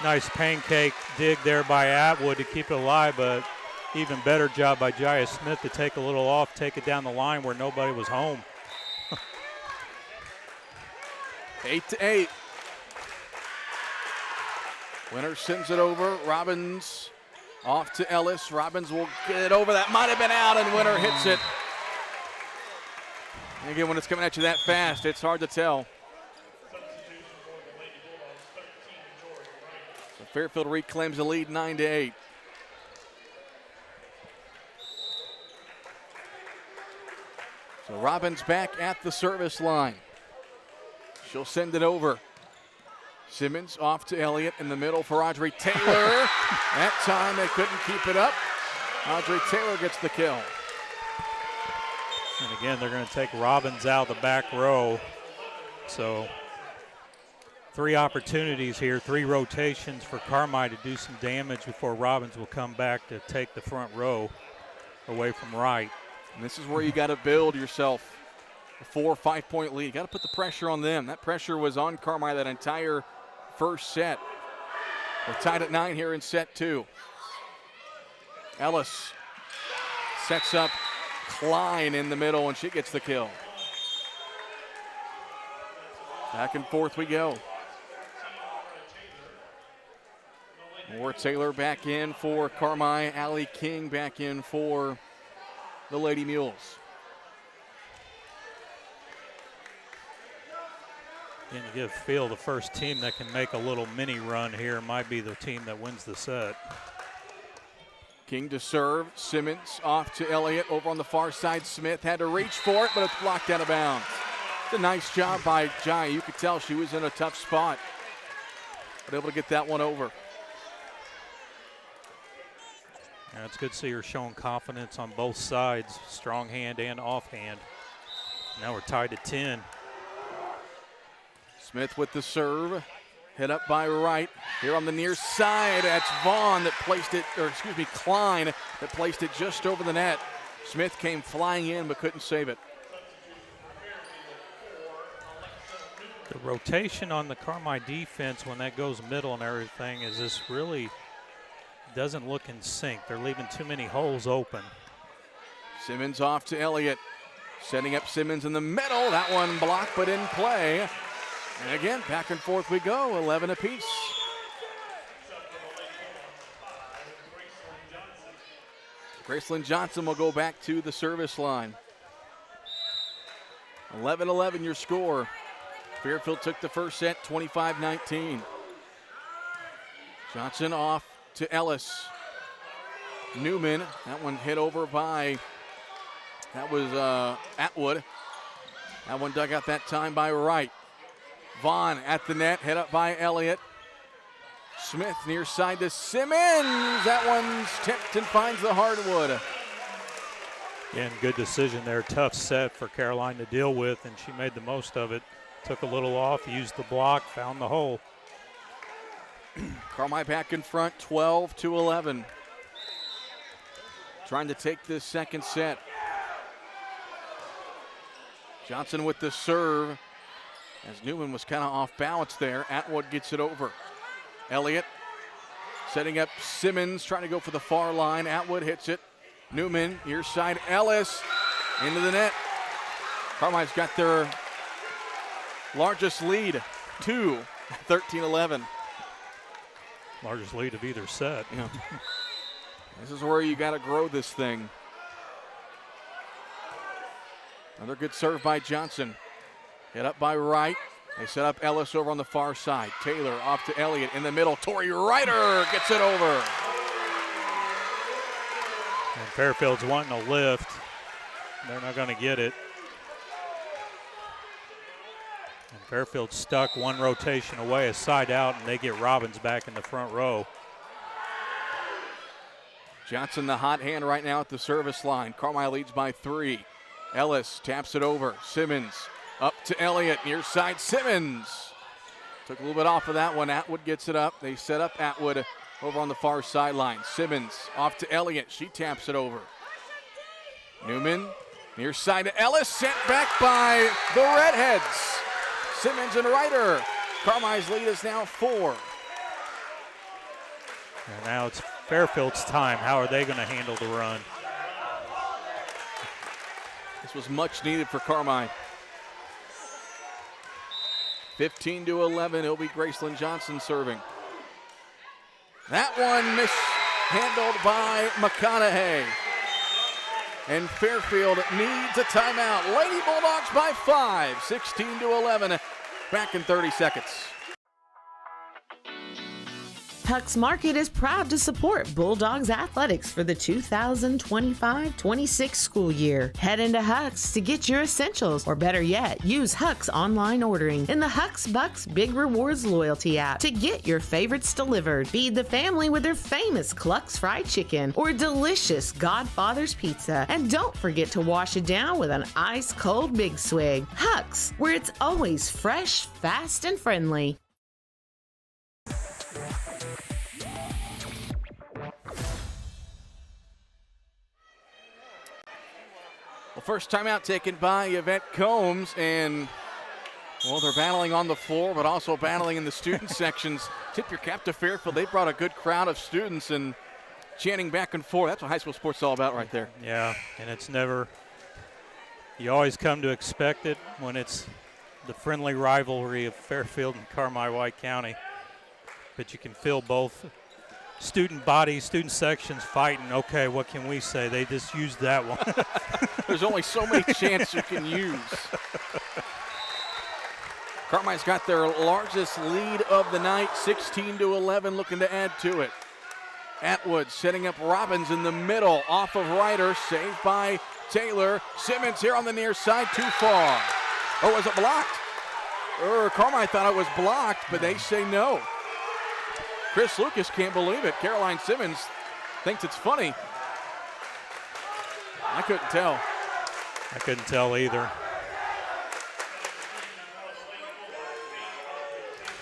Nice pancake dig there by Atwood to keep it alive, but even better job by Jaya Smith to take a little off, take it down the line where nobody was home. 8-8. Winner sends it over. Robbins off to Ellis. Robbins will get it over. That might have been out, and Winner hits it. And again, when it's coming at you that fast, it's hard to tell. So Fairfield reclaims the lead 9-8. So Robbins back at the service line. She'll send it over. Simmons off to Elliott in the middle for Audrey Taylor. That time they couldn't keep it up. Audrey Taylor gets the kill. And again, they're going to take Robbins out of the back row. So 3 opportunities here, 3 rotations for Carmi to do some damage before Robbins will come back to take the front row away from right. And this is where you got to build yourself a 4 or 5 point lead. You got to put the pressure on them. That pressure was on Carmi that entire first set. We're tied at 9 here in set 2. Ellis sets up Klein in the middle, and she gets the kill. Back and forth we go. More Taylor back in for Carmi. Allie King back in for the Lady Mules. And you give feel the first team that can make a little mini run here might be the team that wins the set. King to serve. Simmons off to Elliott over on the far side. Smith had to reach for it, but it's blocked out of bounds. It's a nice job by Jai. You could tell she was in a tough spot, but able to get that one over. Yeah, it's good to see her showing confidence on both sides, strong hand and offhand. Now we're tied at 10. Smith with the serve. Hit up by Wright. Here on the near side, that's Vaughn that placed it, or excuse me, Klein that placed it just over the net. Smith came flying in but couldn't save it. The rotation on the Carmi defense when that goes middle and everything is this really doesn't look in sync. They're leaving too many holes open. Simmons off to Elliott. Setting up Simmons in the middle. That one blocked but in play. And again, back and forth we go, 11 apiece. Graceland Johnson will go back to the service line. 11-11 your score. Fairfield took the first set, 25-19. Johnson off to Ellis. Newman, that one hit over by, that was Atwood. That one dug out that time by Wright. Vaughn at the net, hit up by Elliott. Smith near side to Simmons. That one's tipped and finds the hardwood. And good decision there. Tough set for Caroline to deal with, and she made the most of it. Took a little off, used the block, found the hole. Carmi back in front, 12-11. Trying to take this second set. Johnson with the serve. As Newman was kind of off balance there, Atwood gets it over. Elliott setting up Simmons, trying to go for the far line. Atwood hits it. Newman, near side, Ellis into the net. Carmi's got their largest lead, 13-11. Largest lead of either set. Yeah. This is where you got to grow this thing. Another good serve by Johnson. Hit up by Wright. They set up Ellis over on the far side. Taylor off to Elliott in the middle. Tori Ryder gets it over. And Fairfield's wanting a lift. They're not going to get it. And Fairfield stuck one rotation away, a side out, and they get Robbins back in the front row. Johnson the hot hand right now at the service line. Carmi leads by 3. Ellis taps it over. Simmons up to Elliott, near side Simmons. Took a little bit off of that one. Atwood gets it up. They set up Atwood over on the far sideline. Simmons off to Elliott. She taps it over. Newman, near side to Ellis, sent back by the Redheads. Simmons and Ryder. Carmi's lead is now 4. And now it's Fairfield's time. How are they going to handle the run? This was much needed for Carmi. 15-11, it'll be Graceland Johnson serving. That one mishandled by McConaughey. And Fairfield needs a timeout. Lady Bulldogs by 5, 16-11, back in 30 seconds. Huck's Market is proud to support Bulldogs athletics for the 2025-26 school year. Head into Huck's to get your essentials, or better yet, use Huck's online ordering in the Huck's Bucks Big Rewards loyalty app to get your favorites delivered. Feed the family with their famous Cluck's fried chicken or delicious Godfather's pizza. And don't forget to wash it down with an ice-cold Big Swig. Huck's, where it's always fresh, fast, and friendly. Well, first timeout taken by Yvette Combs, and well, they're battling on the floor, but also battling in the student sections. Tip your cap to Fairfield. They brought a good crowd of students and chanting back and forth. That's what high school sports is all about right there. Yeah, and it's never, you always come to expect it when it's the friendly rivalry of Fairfield and Carmi-White County. But you can feel both student bodies, student sections fighting. Okay, what can we say? They just used that one. There's only so many chants you can use. Carmi's got their largest lead of the night, 16-11, looking to add to it. Atwood setting up Robbins in the middle, off of Ryder, saved by Taylor. Simmons here on the near side, too far. Or was it blocked? Carmi thought it was blocked, but they say no. Chris Lucas can't believe it. Caroline Simmons thinks it's funny. I couldn't tell. I couldn't tell either.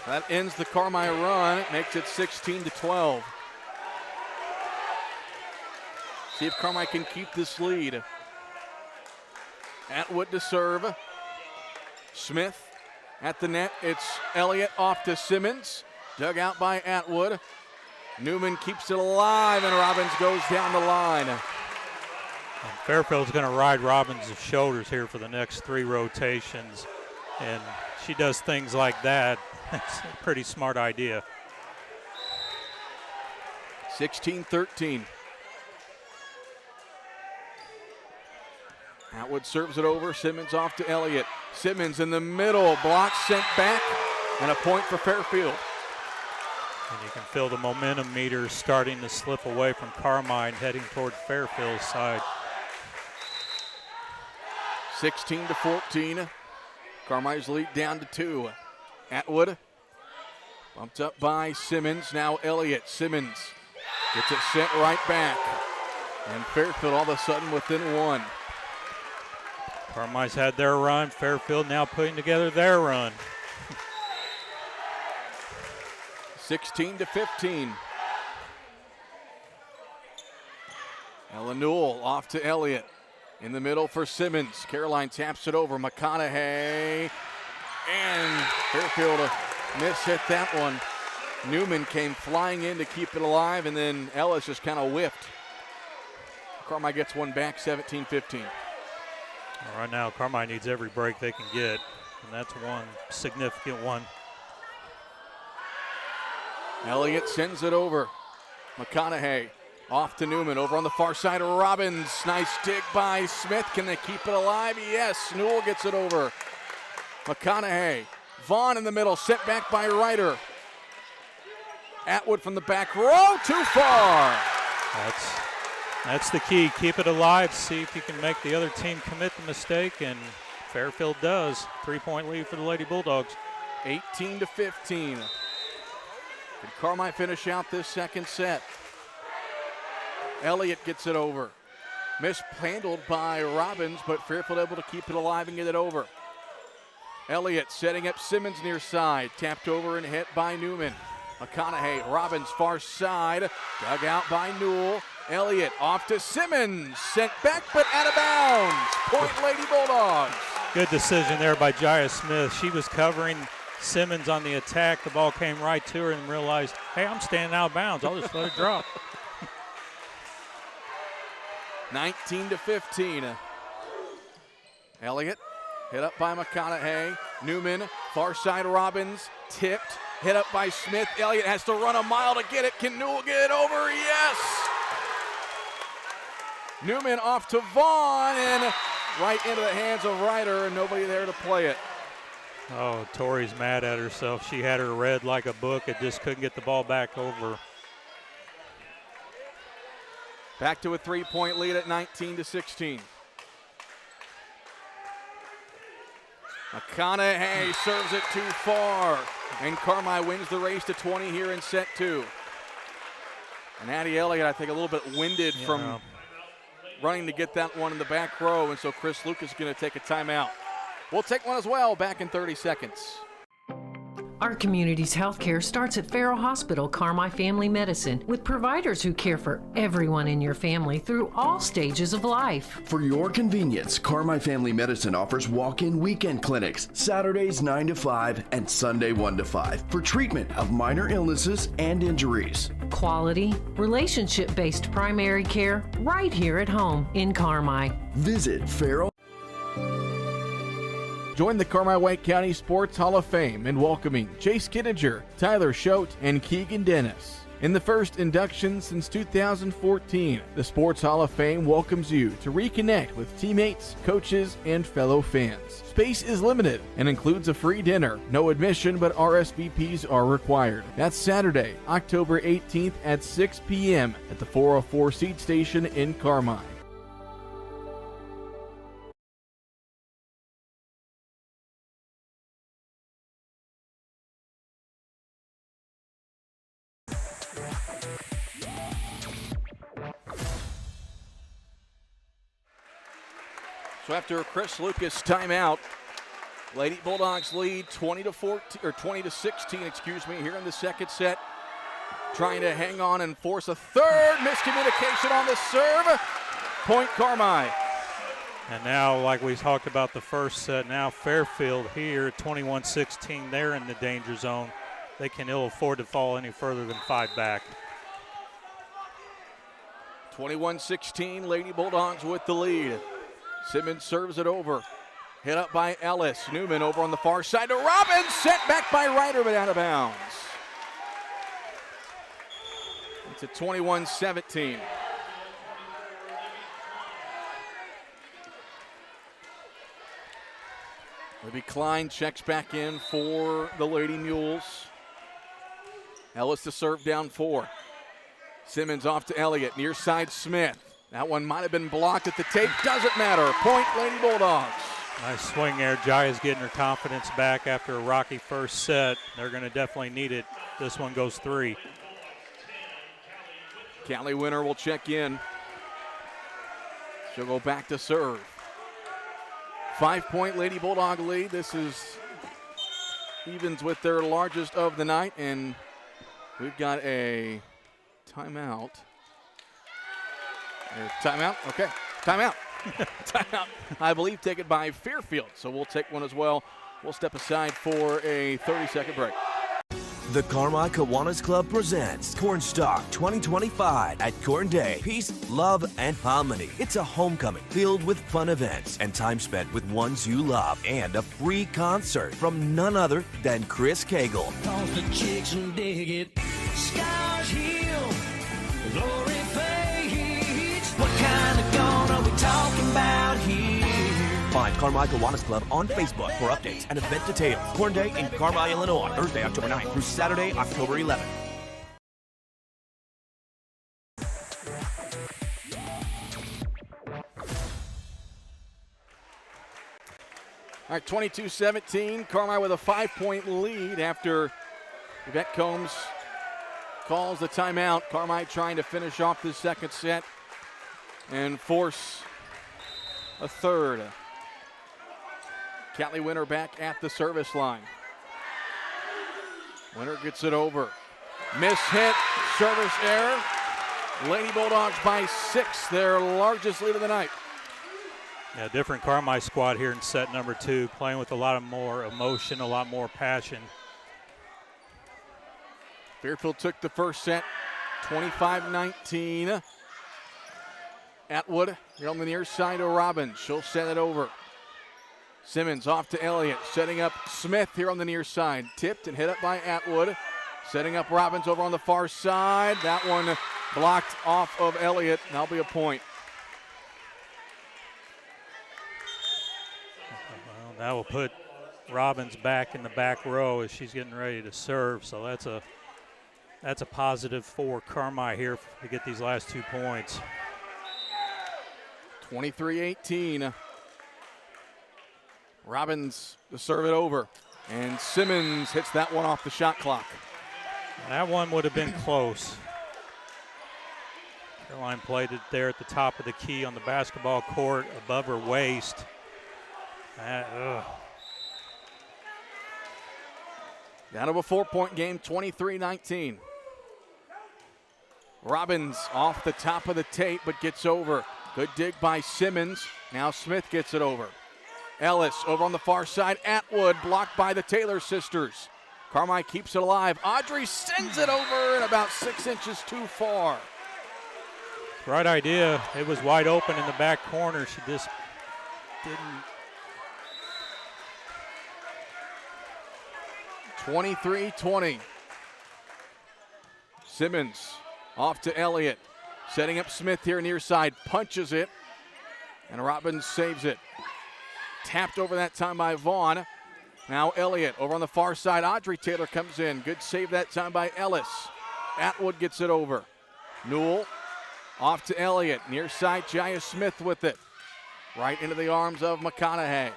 That ends the Carmi run. It makes it 16-12. See if Carmi can keep this lead. Atwood to serve. Smith at the net. It's Elliott off to Simmons. Dug out by Atwood. Newman keeps it alive, and Robbins goes down the line. And Fairfield's going to ride Robbins' shoulders here for the next 3 rotations. And she does things like that. That's a pretty smart idea. 16-13. Atwood serves it over. Simmons off to Elliott. Simmons in the middle. Block sent back. And a point for Fairfield. And you can feel the momentum meter starting to slip away from Carmine, heading toward Fairfield's side. 16-14. Carmine's lead down to 2. Atwood bumped up by Simmons. Now Elliott. Simmons gets it sent right back. And Fairfield all of a sudden within 1. Carmine's had their run. Fairfield now putting together their run. 16-15. Ella Newell off to Elliott. In the middle for Simmons. Caroline taps it over. McConaughey. And Fairfield mishit that one. Newman came flying in to keep it alive, and then Ellis just kind of whiffed. Carmi gets one back, 17-15. Right now, Carmine needs every break they can get, and that's one significant one. Elliott sends it over. McConaughey off to Newman. Over on the far side of Robbins. Nice dig by Smith. Can they keep it alive? Yes. Newell gets it over. McConaughey. Vaughn in the middle. Sent back by Ryder. Atwood from the back row. Too far. That's the key. Keep it alive. See if you can make the other team commit the mistake, and Fairfield does. 3-point lead for the Lady Bulldogs. 18-15. Can Carmi finish out this second set? Elliott gets it over. Mishandled by Robbins, but Fairfield able to keep it alive and get it over. Elliott setting up Simmons near side. Tapped over and hit by Newman. McConaughey, Robbins far side. Dug out by Newell. Elliott off to Simmons. Sent back but out of bounds. Point Lady Bulldogs. Good decision there by Jaya Smith. She was covering Simmons on the attack. The ball came right to her and realized, hey, I'm standing out of bounds. I'll just let it drop. 19-15. Elliott hit up by McConaughey. Newman, far side Robbins, tipped, hit up by Smith. Elliott has to run a mile to get it. Can Newell get it over? Yes! Newman off to Vaughn and right into the hands of Ryder, and nobody there to play it. Oh, Tori's mad at herself. She had her read like a book and just couldn't get the ball back over. Back to a 3-point lead at 19-16. McConaughey serves it too far, and Carmi wins the race to 20 here in set 2. And Addie Elliott, I think, a little bit winded from running to get that one in the back row, and so Chris Lucas is going to take a timeout. We'll take one as well, back in 30 seconds. Our community's health care starts at Farrell Hospital Carmi Family Medicine, with providers who care for everyone in your family through all stages of life. For your convenience, Carmi Family Medicine offers walk-in weekend clinics, Saturdays 9 to 5 and Sunday 1 to 5, for treatment of minor illnesses and injuries. Quality, relationship-based primary care right here at home in Carmi. Visit Farrell. Join the Carmi-White County Sports Hall of Fame in welcoming Chase Kittinger, Tyler Schote, and Keegan Dennis. In the first induction since 2014, the Sports Hall of Fame welcomes you to reconnect with teammates, coaches, and fellow fans. Space is limited and includes a free dinner. No admission, but RSVPs are required. That's Saturday, October 18th at 6 p.m. at the 404 Seat Station in Carmi. So after a Chris Lucas timeout, Lady Bulldogs lead 20-16, here in the second set. Trying to hang on and force a third miscommunication on the serve. Point Carmi. And now, like we talked about the first set, now Fairfield here at 21-16, they're in the danger zone. They can ill afford to fall any further than 5 back. 21-16, Lady Bulldogs with the lead. Simmons serves it over. Hit up by Ellis. Newman over on the far side to Robbins. Set back by Ryder, but out of bounds. It's a 21-17. Libby Klein checks back in for the Lady Mules. Ellis to serve down 4. Simmons off to Elliott. Near side Smith. That one might have been blocked at the tape. Doesn't matter. Point Lady Bulldogs. Nice swing there. Jaya's getting her confidence back after a rocky first set. They're going to definitely need it. This one goes 3. Callie Winter will check in. She'll go back to serve. 5-point Lady Bulldog lead. This is evens with their largest of the night, and we've got a timeout. Timeout? Okay. Timeout. Timeout, I believe, taken by Fairfield. So we'll take one as well. We'll step aside for a 30-second break. The Carmi Kiwanis Club presents Cornstalk 2025 at Corn Day. Peace, love, and harmony. It's a homecoming filled with fun events and time spent with ones you love, and a free concert from none other than Chris Cagle. Cause the chicks and dig it. Scars heal, glory fades. What kind of gone are we talking about here? Find Carmi Kiwanis Club on Facebook for updates and event details. Corn Day in Carmi, Illinois, Thursday, October 9th through Saturday, October 11th. All right, 22-17, Carmi with a 5-point lead after Yvette Combs calls the timeout. Carmi trying to finish off the second set and force a third. Callie Winter back at the service line. Winter gets it over. Miss hit, service error. Lady Bulldogs by 6, their largest lead of the night. Yeah, different Carmi squad here in set number 2, playing with a lot of more emotion, a lot more passion. Fairfield took the first set, 25-19. Atwood here on the near side of Robbins. She'll set it over. Simmons off to Elliott, setting up Smith here on the near side. Tipped and hit up by Atwood. Setting up Robbins over on the far side. That one blocked off of Elliott. That'll be a point. Well, that will put Robbins back in the back row as she's getting ready to serve. So that's a positive for Carmi here to get these last 2 points. 23-18. Robbins to serve it over. And Simmons hits that one off the shot clock. That one would have been close. Caroline played it there at the top of the key on the basketball court above her waist. Down to a 4-point game, 23-19. Robbins off the top of the tape, but gets over. Good dig by Simmons. Now Smith gets it over. Ellis over on the far side. Atwood blocked by the Taylor sisters. Carmi keeps it alive. Audrey sends it over and about 6 inches too far. Right idea. It was wide open in the back corner. She just didn't. 23-20. Simmons off to Elliott. Setting up Smith here near side. Punches it. And Robbins saves it. Tapped over that time by Vaughn. Now Elliott over on the far side. Audrey Taylor comes in. Good save that time by Ellis. Atwood gets it over. Newell off to Elliott. Near side, Jaya Smith with it. Right into the arms of McConaughey.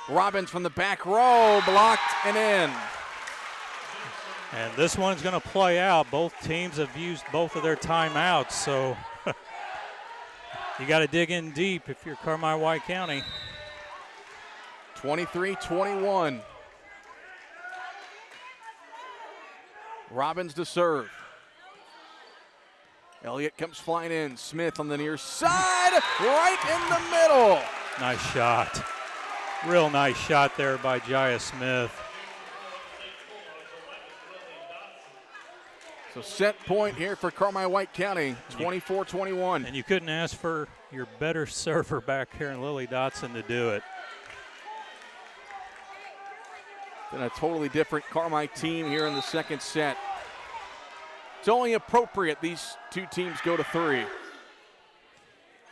Robbins from the back row. Blocked and in. And this one's going to play out. Both teams have used both of their timeouts, so you got to dig in deep if you're Carmi White County. 23-21. Robbins to serve. Elliott comes flying in. Smith on the near side, right in the middle. Nice shot. Real nice shot there by Jaya Smith. So set point here for Carmi White County, 24-21. And you couldn't ask for your better server back here in Lily Dotson to do it. Been a totally different Carmi team here in the second set. It's only appropriate these two teams go to three.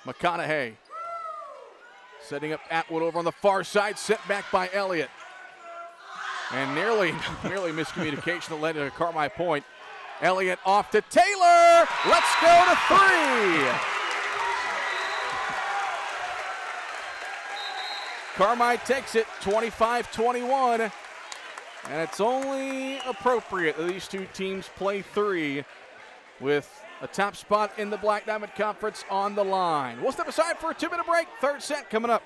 McConaughey setting up Atwood over on the far side, set back by Elliott. And nearly miscommunication that led to a Carmi point. Elliott off to Taylor. Let's go to three. Carmi takes it 25-21. And it's only appropriate that these two teams play three with a top spot in the Black Diamond Conference on the line. We'll step aside for a 2-minute break. Third set coming up.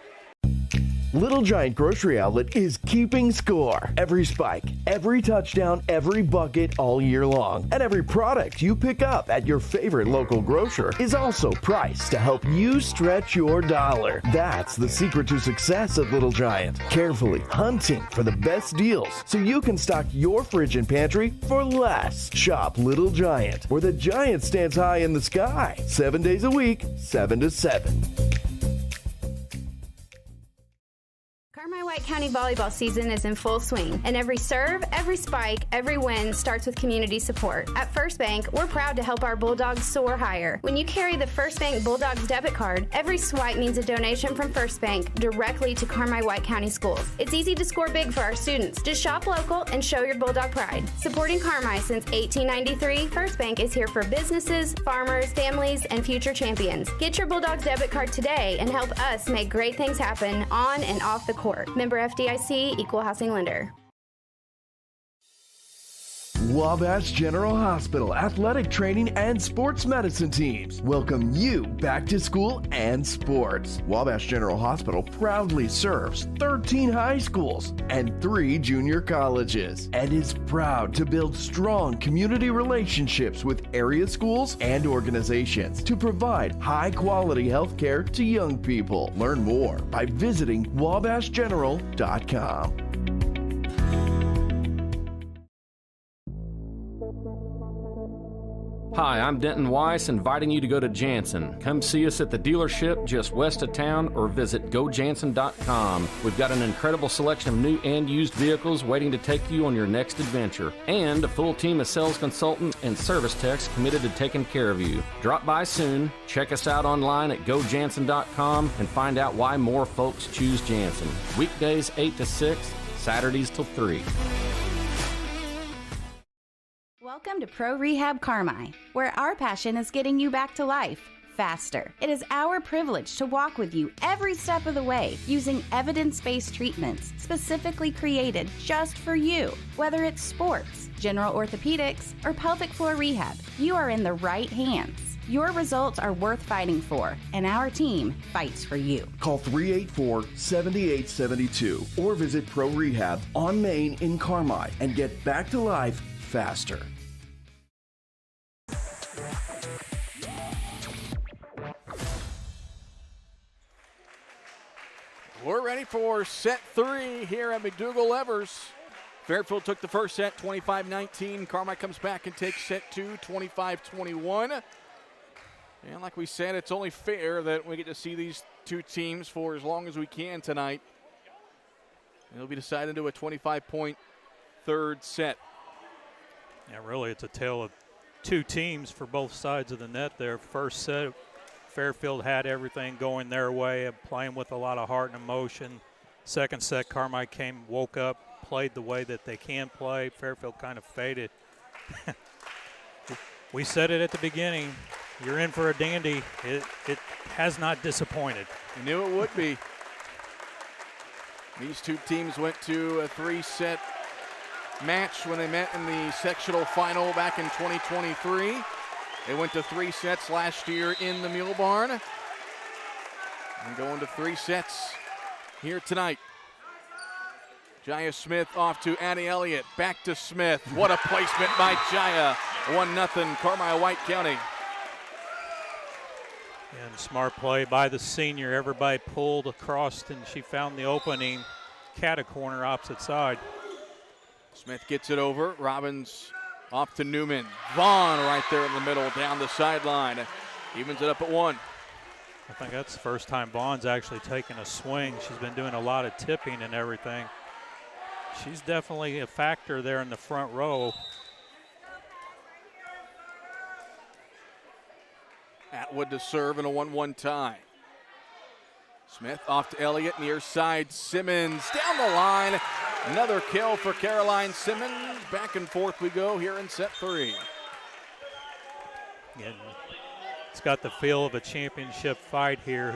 Little Giant Grocery Outlet is keeping score. Every spike, every touchdown, every bucket all year long. And every product you pick up at your favorite local grocer is also priced to help you stretch your dollar. That's the secret to success at Little Giant. Carefully hunting for the best deals so you can stock your fridge and pantry for less. Shop Little Giant, where the giant stands high in the sky. 7 days a week, 7 to 7. Carmi White County volleyball season is in full swing, and every serve, every spike, every win starts with community support. At First Bank, we're proud to help our Bulldogs soar higher. When you carry the First Bank Bulldogs debit card, every swipe means a donation from First Bank directly to Carmi White County schools. It's easy to score big for our students. Just shop local and show your Bulldog pride. Supporting Carmi since 1893, First Bank is here for businesses, farmers, families, and future champions. Get your Bulldogs debit card today and help us make great things happen on and off the court. Member FDIC, Equal Housing Lender. Wabash General Hospital athletic training and sports medicine teams welcome you back to school and sports. Wabash General Hospital proudly serves 13 high schools and 3 junior colleges and is proud to build strong community relationships with area schools and organizations to provide high-quality health care to young people. Learn more by visiting wabashgeneral.com. Hi, I'm Denton Weiss, inviting you to go to Jansen. Come see us at the dealership just west of town or visit gojansen.com. We've got an incredible selection of new and used vehicles waiting to take you on your next adventure, and a full team of sales consultants and service techs committed to taking care of you. Drop by soon, check us out online at gojansen.com, and find out why more folks choose Jansen. Weekdays 8 to 6, Saturdays till 3. Welcome to Pro Rehab Carmi, where our passion is getting you back to life faster. It is our privilege to walk with you every step of the way using evidence-based treatments specifically created just for you. Whether it's sports, general orthopedics, or pelvic floor rehab, you are in the right hands. Your results are worth fighting for, and our team fights for you. Call 384-7872 or visit Pro Rehab on Main in Carmi and get back to life faster. We're ready for set 3 here at McDougall-Evers. Fairfield took the first set, 25-19. Carmi comes back and takes set 2, 25-21. And like we said, it's only fair that we get to see these two teams for as long as we can tonight. It'll be decided into a 25-point third set. Yeah, really, it's a tale of two teams for both sides of the net there. First set, Fairfield had everything going their way, playing with a lot of heart and emotion. Second set, Carmi woke up, played the way that they can play. Fairfield kind of faded. We said it at the beginning. You're in for a dandy. It has not disappointed. You knew it would be. These two teams went to a 3-set match when they met in the sectional final back in 2023. They went to 3 sets last year in the Mule Barn. And going to 3 sets here tonight. Jaya Smith off to Addie Elliott. Back to Smith. What a placement by Jaya. 1-0 Carmi White County. And smart play by the senior. Everybody pulled across and she found the opening cata corner opposite side. Smith gets it over. Robbins off to Newman. Vaughn right there in the middle down the sideline. Evens it up at 1. I think that's the first time Vaughn's actually taken a swing. She's been doing a lot of tipping and everything. She's definitely a factor there in the front row. Atwood to serve in a 1-1 tie. Smith off to Elliott, near side. Simmons down the line. Another kill for Caroline Simmons. Back and forth we go here in set 3. And it's got the feel of a championship fight here.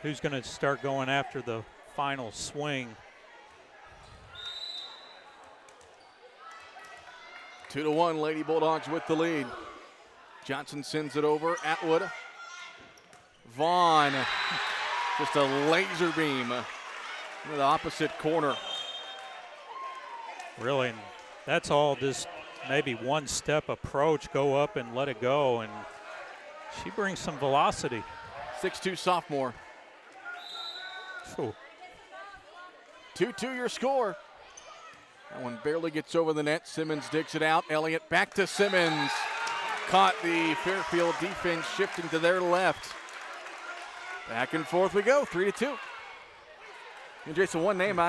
Who's going to start going after the final swing? 2-1, Lady Bulldogs with the lead. Johnson sends it over. Atwood. Vaughn. Just a laser beam into the opposite corner. Really, and that's all just maybe one-step approach, go up and let it go, and she brings some velocity. 6'2" sophomore. 2-2 your score. That one barely gets over the net. Simmons digs it out. Elliott back to Simmons. Caught the Fairfield defense shifting to their left. Back and forth we go, 3-2. And Jason, one name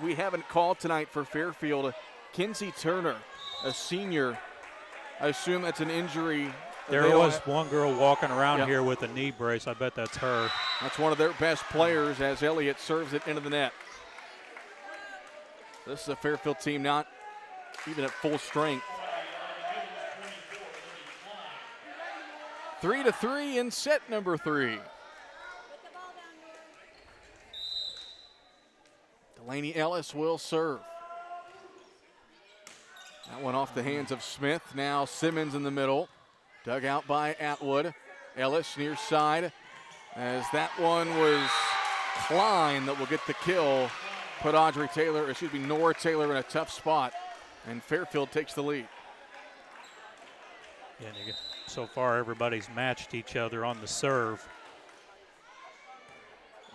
we haven't called tonight for Fairfield, Kinsey Turner, a senior. I assume that's an injury. There was one girl walking around here with a knee brace. I bet that's her. That's one of their best players as Elliott serves it into the net. This is a Fairfield team not even at full strength. 3-3 in set number 3. Delaney Ellis will serve. That one off the hands of Smith. Now Simmons in the middle. Dug out by Atwood. Ellis near side. As that one was Klein that will get the kill. Put Nora Taylor in a tough spot. And Fairfield takes the lead. Yeah, so far everybody's matched each other on the serve.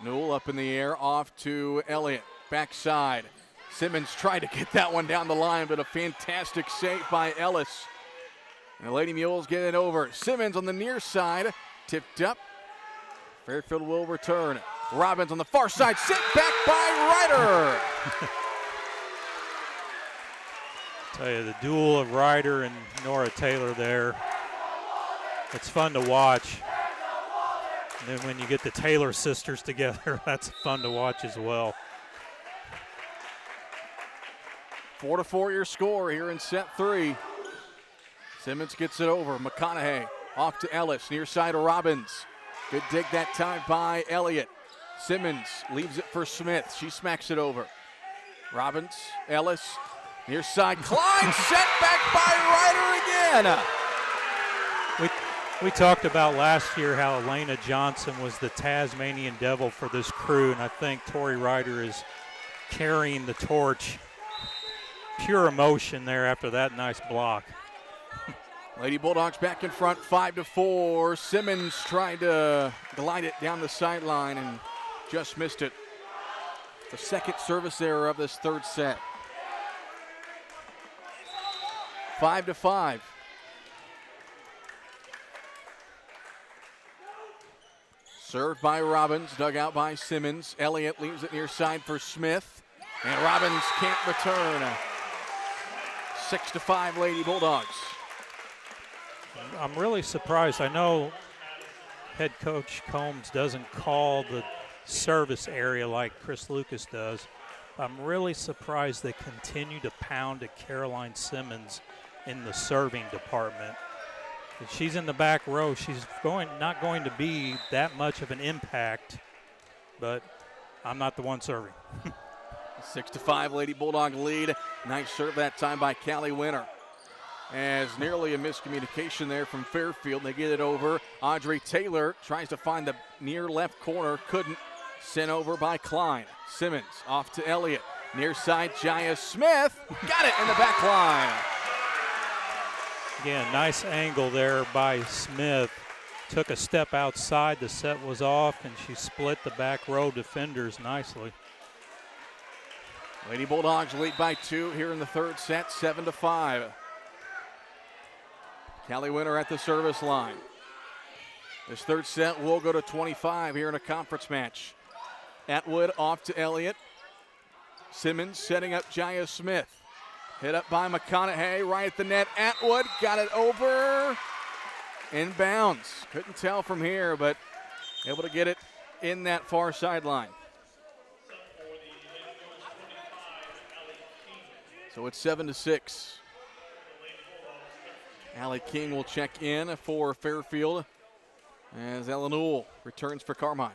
Newell up in the air, off to Elliott. Backside. Simmons tried to get that one down the line, but a fantastic save by Ellis. And the Lady Mules get it over. Simmons on the near side, tipped up. Fairfield will return. Robbins on the far side, sent back by Ryder. Tell you, the duel of Ryder and Nora Taylor there. It's fun to watch. And then when you get the Taylor sisters together, that's fun to watch as well. 4-4 your score here in set 3. Simmons gets it over. McConaughey off to Ellis, near side to Robbins. Good dig that time by Elliott. Simmons leaves it for Smith. She smacks it over. Robbins, Ellis, near side. Klein set back by Ryder again. We talked about last year how Elena Johnson was the Tasmanian devil for this crew, and I think Tori Ryder is carrying the torch. Pure emotion there after that nice block. Lady Bulldogs back in front, 5-4. Simmons tried to glide it down the sideline and just missed it. The second service error of this third set. 5-5. Served by Robbins, dug out by Simmons. Elliott leaves it near side for Smith, and Robbins can't return. 6-5 Lady Bulldogs. I'm really surprised. I know head coach Combs doesn't call the service area like Chris Lucas does. I'm really surprised they continue to pound at Caroline Simmons in the serving department. If she's in the back row, she's not going to be that much of an impact, but I'm not the one serving. 6-5 Lady Bulldog lead. Nice serve that time by Callie Winter. As nearly a miscommunication there from Fairfield. They get it over. Audrey Taylor tries to find the near left corner. Couldn't. Sent over by Klein. Simmons off to Elliott. Near side, Jaya Smith. Got it in the back line. Again, nice angle there by Smith. Took a step outside. The set was off, and she split the back row defenders nicely. Lady Bulldogs lead by 2 here in the third set, 7-5. Callie Winter at the service line. This third set will go to 25 here in a conference match. Atwood off to Elliott. Simmons setting up Jaya Smith. Hit up by McConaughey right at the net. Atwood got it over. Inbounds. Couldn't tell from here, but able to get it in that far sideline. So it's 7-6. Allie King will check in for Fairfield as Ellen Newell returns for Carmi.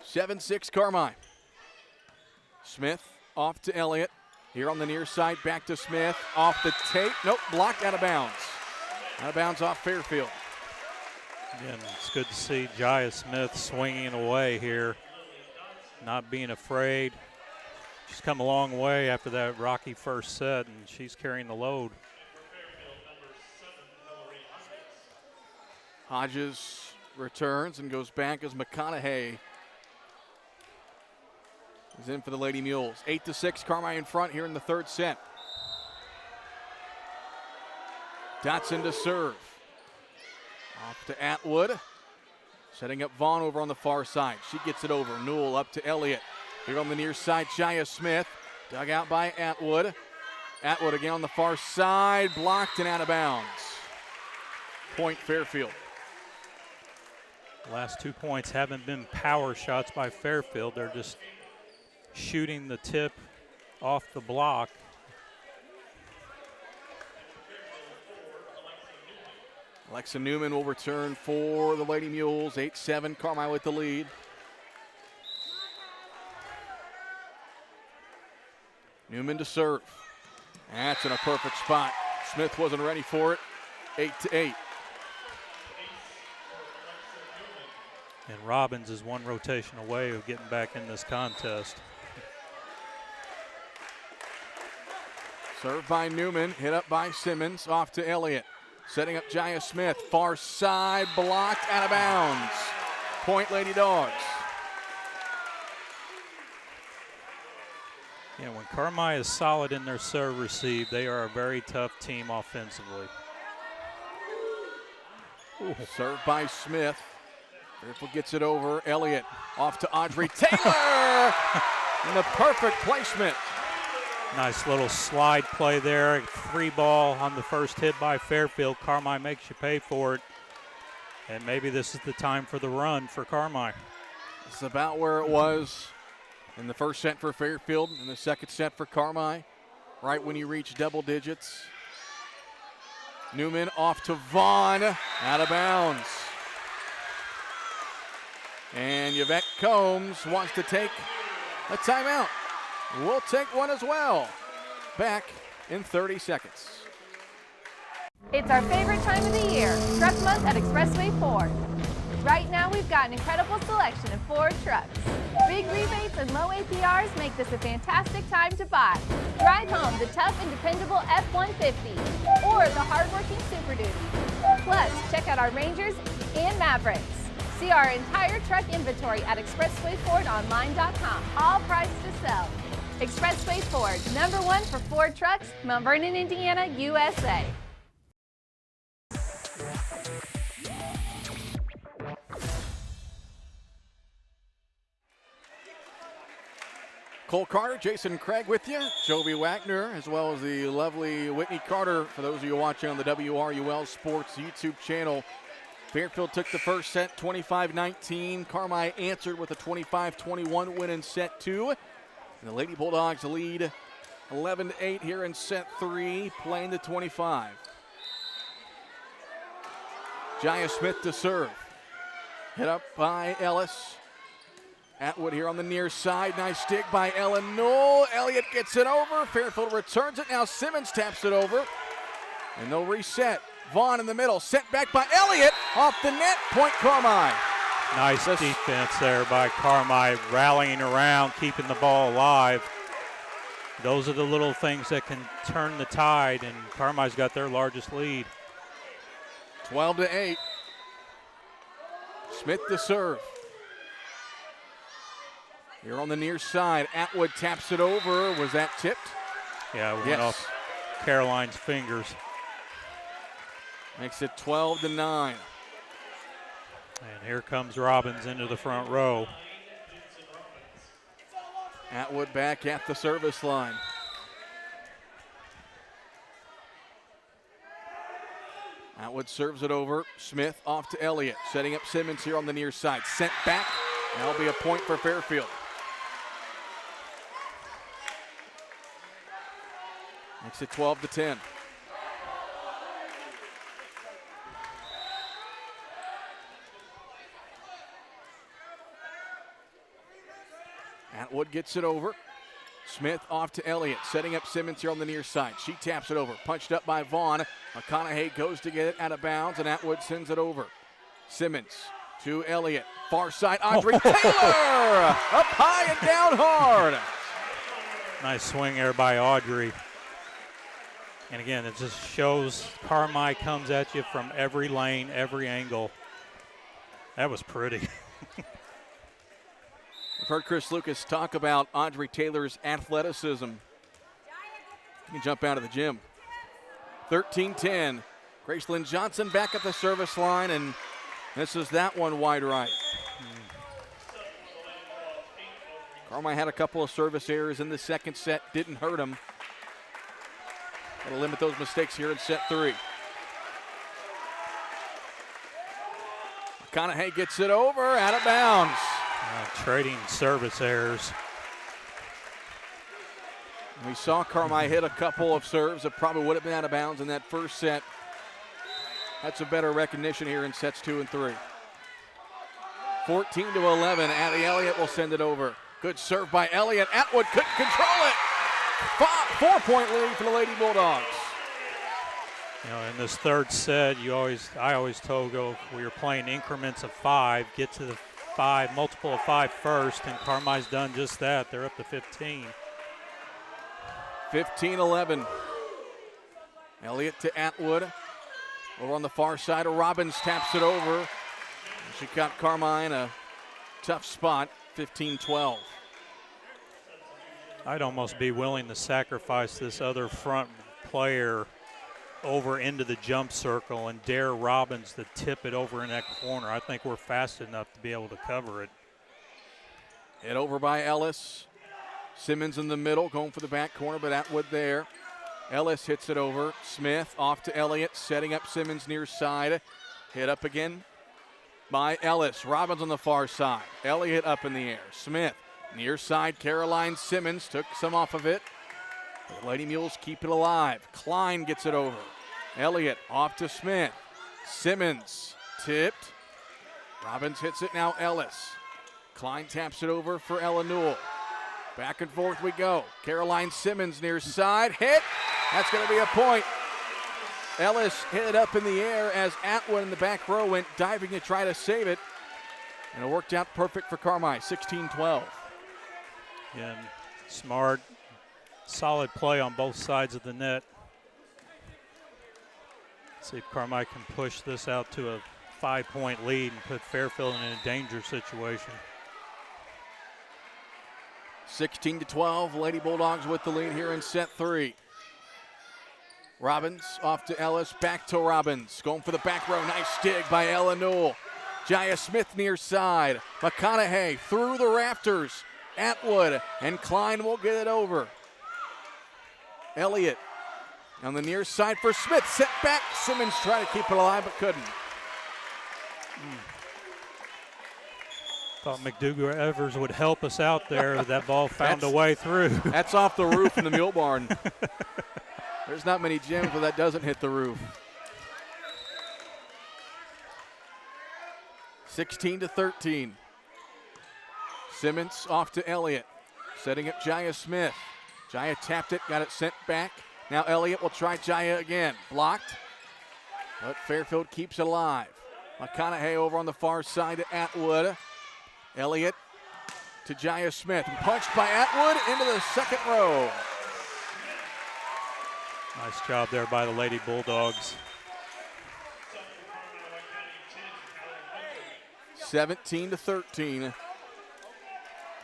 7-6 Carmi. Smith off to Elliott. Here on the near side, back to Smith. Off the tape. Nope, blocked out of bounds. Out of bounds off Fairfield. Again, it's good to see Jaya Smith swinging away here, not being afraid. She's come a long way after that rocky first set, and she's carrying the load. Hodges returns and goes back as McConaughey is in for the Lady Mules. 8-6, Carmi in front here in the third set. Dotson to serve. Off to Atwood. Setting up Vaughn over on the far side. She gets it over. Newell up to Elliott. Here on the near side, Jaya Smith. Dug out by Atwood. Atwood again on the far side. Blocked and out of bounds. Point Fairfield. Last 2 points haven't been power shots by Fairfield. They're just shooting the tip off the block. Alexa Newman will return for the Lady Mules. 8-7, Carmi with the lead. Newman to serve. That's in a perfect spot. Smith wasn't ready for it. 8-8. And Robbins is one rotation away of getting back in this contest. Served by Newman, hit up by Simmons, off to Elliott. Setting up Jaya Smith, far side, blocked, out of bounds. Point Lady Dogs. Yeah, when Carmi is solid in their serve receive, they are a very tough team offensively. Ooh. Served by Smith. Fairfield gets it over. Elliott off to Audrey Taylor. And the perfect placement. Nice little slide play there. 3 ball on the first hit by Fairfield. Carmi makes you pay for it. And maybe this is the time for the run for Carmi. It's about where it was In the first set for Fairfield, and the second set for Carmi. Right when you reach double digits. Newman off to Vaughn, out of bounds. And Yvette Combs wants to take a timeout. We'll take one as well. Back in 30 seconds. It's our favorite time of the year, Truck Month at Expressway Ford. Right now we've got an incredible selection of Ford trucks. Big rebates and low APRs make this a fantastic time to buy. Drive home the tough and dependable F-150 or the hardworking Super Duty. Plus, check out our Rangers and Mavericks. See our entire truck inventory at expresswayfordonline.com. All priced to sell. Expressway Ford, #1 for Ford trucks, Mount Vernon, Indiana, USA. Cole Carter, Jason Craig with you, Joby Wagner, as well as the lovely Whitney Carter. For those of you watching on the WRUL Sports YouTube channel, Fairfield took the first set 25-19. Carmi answered with a 25-21 win in set 2. And the Lady Bulldogs lead 11-8 here in set 3, playing the 25. Jaya Smith to serve. Hit up by Ellis. Atwood here on the near side. Nice dig by Ellen Knoll. Elliott gets it over. Fairfield returns it. Now Simmons taps it over. And they'll reset. Vaughn in the middle. Sent back by Elliott. Off the net. Point Carmi. Nice defense there by Carmi, rallying around, keeping the ball alive. Those are the little things that can turn the tide, and Carmi's got their largest lead. 12-8. Smith to serve. Here on the near side, Atwood taps it over. Was that tipped? Yeah, it went off Caroline's fingers. Makes it 12-9. And here comes Robbins into the front row. Atwood back at the service line. Atwood serves it over. Smith off to Elliott. Setting up Simmons here on the near side. Sent back. That'll be a point for Fairfield. Makes it 12-10. Atwood gets it over. Smith off to Elliott, setting up Simmons here on the near side. She taps it over, punched up by Vaughn. McConaughey goes to get it out of bounds, and Atwood sends it over. Simmons to Elliott, far side, Audrey Taylor! Up high and down hard. Nice swing there by Audrey. And again, it just shows Carmi comes at you from every lane, every angle. That was pretty. We've heard Chris Lucas talk about Audrey Taylor's athleticism. He can jump out of the gym. 13-10. Gracelyn Johnson back at the service line, and misses that one wide right. Carmi had a couple of service errors in the second set. Didn't hurt him. Got to limit those mistakes here in set 3. McConaughey gets it over, out of bounds. Trading service errors. We saw Carmi hit a couple of serves that probably would have been out of bounds in that first set. That's a better recognition here in sets 2 and 3. 14-11. Addie Elliott will send it over. Good serve by Elliott. Atwood couldn't control it. 4-point lead for the Lady Bulldogs. You know, in this third set, I always told we were playing increments of 5, get to the 5, multiple of 5 first, and Carmi's done just that. They're up to 15. 15-11. Elliott to Atwood. Over on the far side, Robbins taps it over. She got Carmi in a tough spot, 15-12. I'd almost be willing to sacrifice this other front player over into the jump circle and dare Robbins to tip it over in that corner. I think we're fast enough to be able to cover it. Hit over by Ellis. Simmons in the middle, going for the back corner, but Atwood there. Ellis hits it over. Smith off to Elliott, setting up Simmons near side. Hit up again by Ellis. Robbins on the far side. Elliott up in the air. Smith Near side, Caroline Simmons took some off of it. The Lady Mules keep it alive. Klein gets it over. Elliott off to Smith. Simmons tipped. Robbins hits it now, Ellis. Klein taps it over for Ella Newell. Back and forth we go. Caroline Simmons near side, hit. That's going to be a point. Ellis hit it up in the air as Atwood in the back row went diving to try to save it. And it worked out perfect for Carmi, 16-12. And smart, solid play on both sides of the net. See if Carmi can push this out to a 5-point lead and put Fairfield in a danger situation. 16-12, Lady Bulldogs with the lead here in set 3. Robbins off to Ellis, back to Robbins. Going for the back row, nice dig by Ella Newell. Jaya Smith near side. McConaughey through the rafters. Atwood and Klein will get it over. Elliott on the near side for Smith. Set back. Simmons tried to keep it alive but couldn't. Thought McDougal Evers would help us out there. That ball found a way through. That's off the roof in the Mule Barn. There's not many gyms where that doesn't hit the roof. 16-13. Simmons off to Elliott. Setting up Jaya Smith. Jaya tapped it, got it sent back. Now Elliott will try Jaya again. Blocked, but Fairfield keeps it alive. McConaughey over on the far side to Atwood. Elliott to Jaya Smith. And punched by Atwood into the second row. Nice job there by the Lady Bulldogs. 17-13.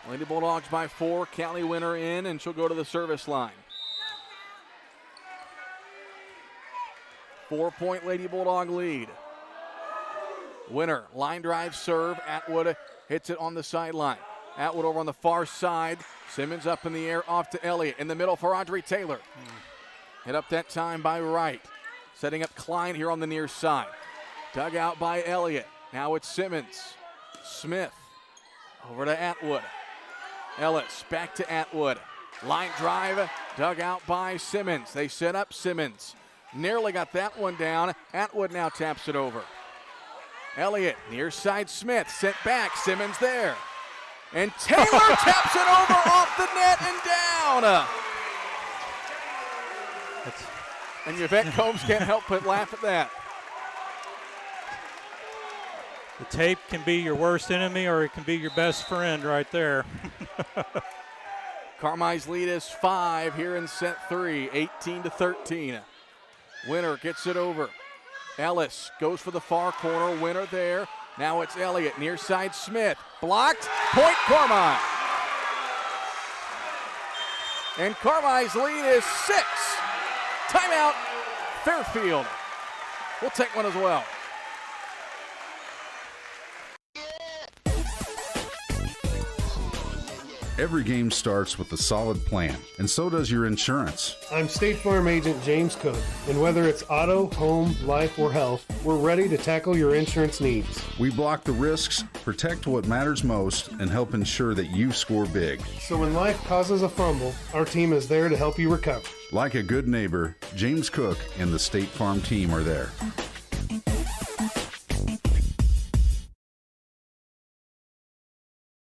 Lady Bulldogs by 4. Callie Winter in, and she'll go to the service line. 4-point Lady Bulldog lead. Winter, line drive serve. Atwood hits it on the sideline. Atwood over on the far side. Simmons up in the air, off to Elliott. In the middle for Audrey Taylor. Hit up that time by Wright. Setting up Klein here on the near side. Dug out by Elliott. Now it's Simmons. Smith over to Atwood. Ellis back to Atwood. Line drive, dug out by Simmons. They set up Simmons. Nearly got that one down. Atwood now taps it over. Elliott, near side Smith, sent back. Simmons there. And Taylor taps it over off the net and down. And Yvette Combs can't help but laugh at that. The tape can be your worst enemy or it can be your best friend right there. Carmi's lead is 5 here in set 3, 18-13. Winter gets it over. Ellis goes for the far corner. Winter there. Now it's Elliott. Near side Smith. Blocked. Point Carmi. And Carmi's lead is 6. Timeout Fairfield. We'll take one as well. Every game starts with a solid plan, and so does your insurance. I'm State Farm Agent James Cook, and whether it's auto, home, life, or health, we're ready to tackle your insurance needs. We block the risks, protect what matters most, and help ensure that you score big. So when life causes a fumble, our team is there to help you recover. Like a good neighbor, James Cook and the State Farm team are there.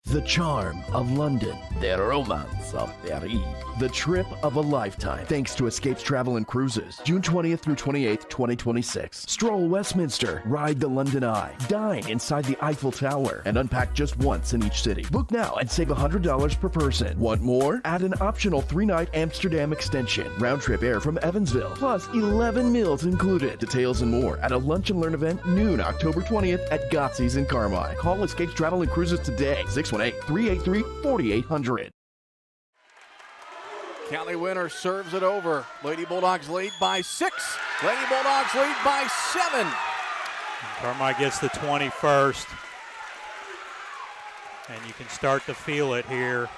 The charm of London. The romance of Paris. The trip of a lifetime. Thanks to Escapes Travel and Cruises. June 20th through 28th, 2026. Stroll Westminster. Ride the London Eye. Dine inside the Eiffel Tower. And unpack just once in each city. Book now and save $100 per person. Want more? Add an optional 3-night Amsterdam extension. Round trip air from Evansville. Plus 11 meals included. Details and more at a lunch and learn event noon October 20th at Gotzi's in Carmi. Call Escapes Travel and Cruises today. 618-383-4800. Callie Winter serves it over. Lady Bulldogs lead by 6. Lady Bulldogs lead by 7. Carmi gets the 21st. And you can start to feel it here.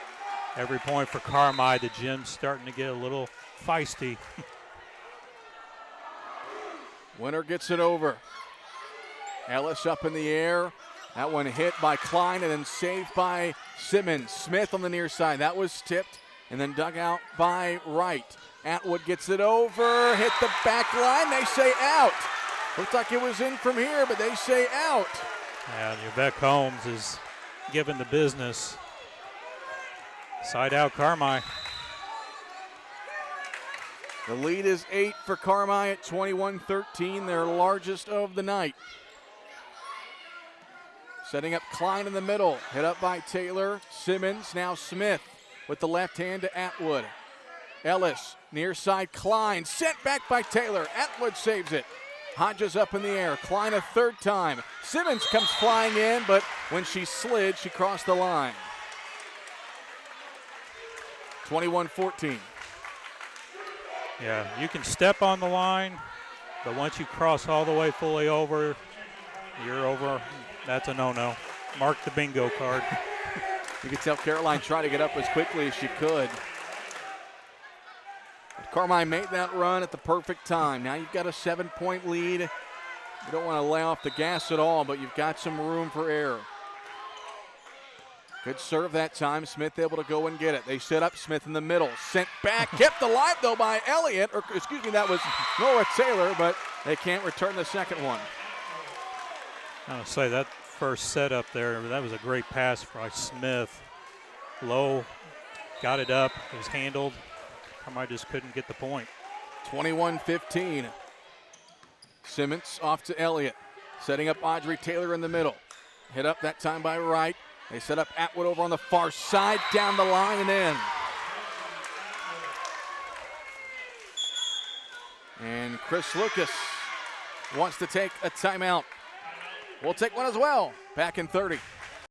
Every point for Carmi. The gym's starting to get a little feisty. Winter gets it over. Ellis up in the air. That one hit by Klein and then saved by Simmons, Smith on the near side. That was tipped and then dug out by Wright. Atwood gets it over, hit the back line. They say out. Looked like it was in from here, but they say out. And Yvette Holmes is given the business. Side out Carmi. The lead is 8 for Carmi at 21-13, their largest of the night. Setting up Klein in the middle, hit up by Taylor. Simmons, now Smith with the left hand to Atwood. Ellis, near side Klein, sent back by Taylor. Atwood saves it. Hodges up in the air, Klein a third time. Simmons comes flying in, but when she slid, she crossed the line. 21-14. Yeah, you can step on the line, but once you cross all the way fully over, you're over. That's a no-no. Mark the bingo card. You can tell Caroline tried to get up as quickly as she could. But Carmi made that run at the perfect time. Now you've got a 7-point lead. You don't want to lay off the gas at all, but you've got some room for error. Good serve that time. Smith able to go and get it. They set up Smith in the middle. Sent back, kept alive though by Elliott, or excuse me, that was Nora Taylor, but they can't return the second one. I would say that first setup there, that was a great pass by Smith. Low, got it up, it was handled. Carmi just couldn't get the point. 21-15. Simmons off to Elliott. Setting up Audrey Taylor in the middle. Hit up that time by Wright. They set up Atwood over on the far side, down the line and in. And Chris Lucas wants to take a timeout. We'll take one as well. Back in 30.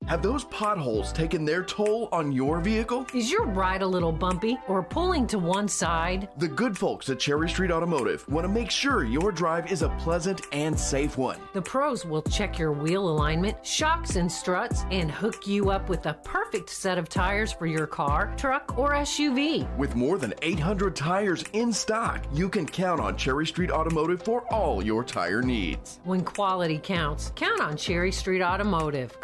Have those potholes taken their toll on your vehicle? Is your ride a little bumpy or pulling to one side? The good folks at Cherry Street Automotive want to make sure your drive is a pleasant and safe one. The pros will check your wheel alignment, shocks and struts, and hook you up with the perfect set of tires for your car, truck, or SUV. With more than 800 tires in stock, you can count on Cherry Street Automotive for all your tire needs. When quality counts, count on Cherry Street Automotive.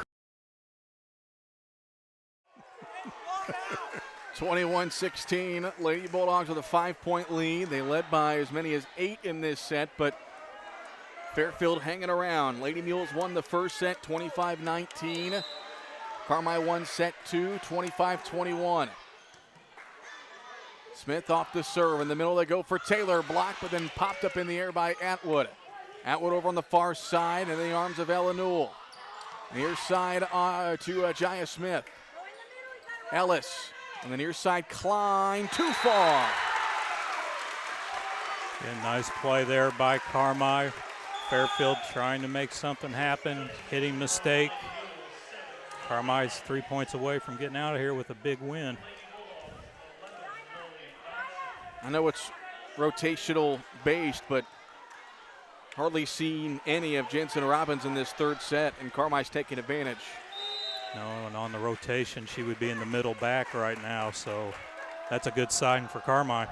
21-16, Lady Bulldogs with a 5-point lead. They led by as many as 8 in this set, but Fairfield hanging around. Lady Mules won the first set, 25-19. Carmi won set 2, 25-21. Smith off the serve. In the middle, they go for Taylor. Blocked, but then popped up in the air by Atwood. Atwood over on the far side in the arms of Ella Newell. Near side to Jaya Smith. Ellis. On the near side, Klein, too far. Yeah, nice play there by Carmi. Fairfield trying to make something happen, hitting mistake. Carmi's 3 points away from getting out of here with a big win. I know it's rotational based, but hardly seen any of Jensen Robbins in this third set, and Carmi's taking advantage. No, and on the rotation, she would be in the middle back right now, so that's a good sign for Carmi.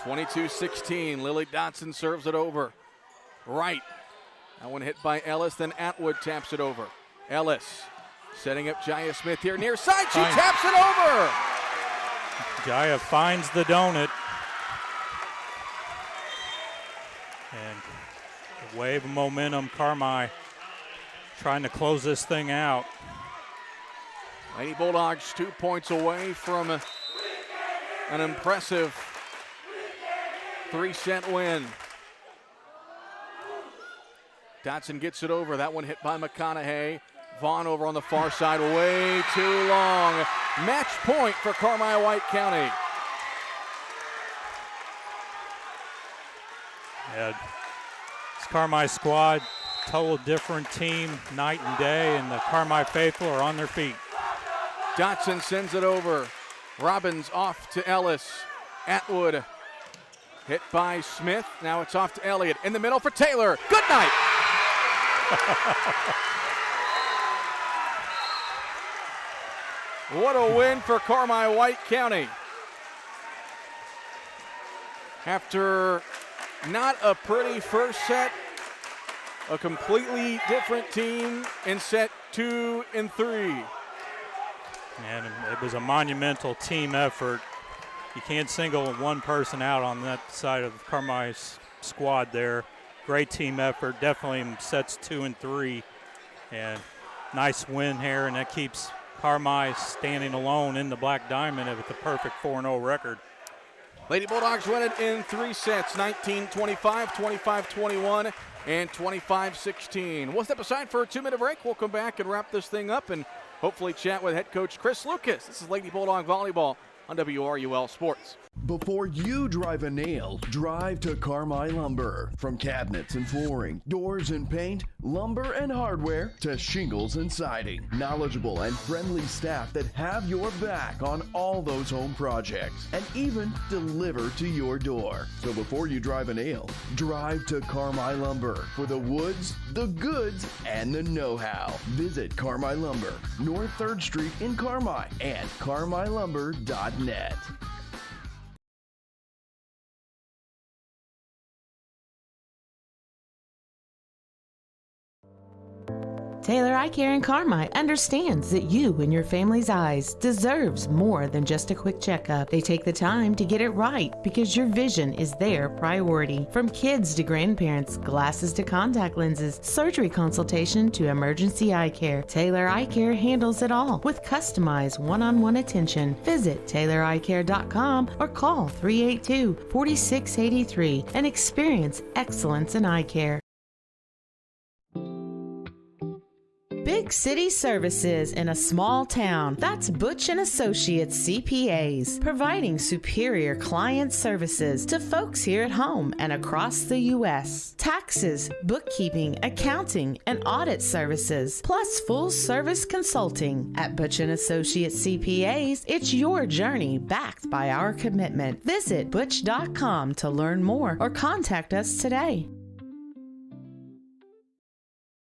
22-16, Lily Dotson serves it over. Right. That one hit by Ellis, then Atwood taps it over. Ellis setting up Jaya Smith here near side, she taps it over! Jaya finds the donut. And a wave of momentum, Carmi trying to close this thing out. Lady Bulldogs 2 points away from an impressive 3-set win. Dotson gets it over. That one hit by McConaughey. Vaughn over on the far side, way too long. Match point for Carmi White County. Yeah, it's Carmi squad. Total different team, night and day, and the Carmi faithful are on their feet. Dotson sends it over. Robbins off to Ellis. Atwood hit by Smith. Now it's off to Elliott. In the middle for Taylor. Good night. What a win for Carmi White County. After not a pretty first set, a completely different team in set 2 and 3. And it was a monumental team effort. You can't single one person out on that side of Carmi's squad there. Great team effort, definitely in sets 2 and 3. And nice win here, and that keeps Carmi standing alone in the Black Diamond with the perfect 4-0 record. Lady Bulldogs win it in 3 sets, 19-25, 25-21, and 25-16. We'll step aside for a 2-minute break. We'll come back and wrap this thing up and hopefully chat with head coach Chris Lucas. This is Lady Bulldog Volleyball on WRUL Sports. Before you drive a nail, drive to Carmi Lumber. From cabinets and flooring, doors and paint, lumber and hardware, to shingles and siding. Knowledgeable and friendly staff that have your back on all those home projects and even deliver to your door. So before you drive a nail, drive to Carmi Lumber for the woods, the goods, and the know-how. Visit Carmi Lumber, North 3rd Street in Carmi and carmilumber.net. Taylor Eye Care in Carmi understands that you and your family's eyes deserves more than just a quick checkup. They take the time to get it right because your vision is their priority. From kids to grandparents, glasses to contact lenses, surgery consultation to emergency eye care, Taylor Eye Care handles it all with customized one-on-one attention. Visit TaylorEyeCare.com or call 382-4683 and experience excellence in eye care. Big city services in a small town. That's Butch & Associates CPAs, providing superior client services to folks here at home and across the U.S. Taxes, bookkeeping, accounting, and audit services, plus full-service consulting. At Butch & Associates CPAs, it's your journey backed by our commitment. Visit butch.com to learn more or contact us today.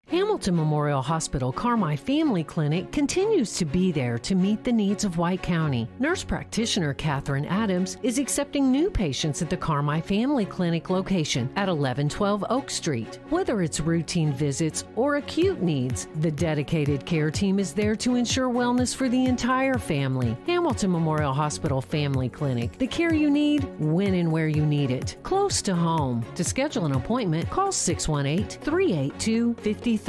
Hamilton Memorial Hospital Carmi Family Clinic continues to be there to meet the needs of White County. Nurse practitioner Catherine Adams is accepting new patients at the Carmi Family Clinic location at 1112 Oak Street. Whether it's routine visits or acute needs, the dedicated care team is there to ensure wellness for the entire family. Hamilton Memorial Hospital Family Clinic, the care you need, when and where you need it, close to home. To schedule an appointment, call 618-382-5030. All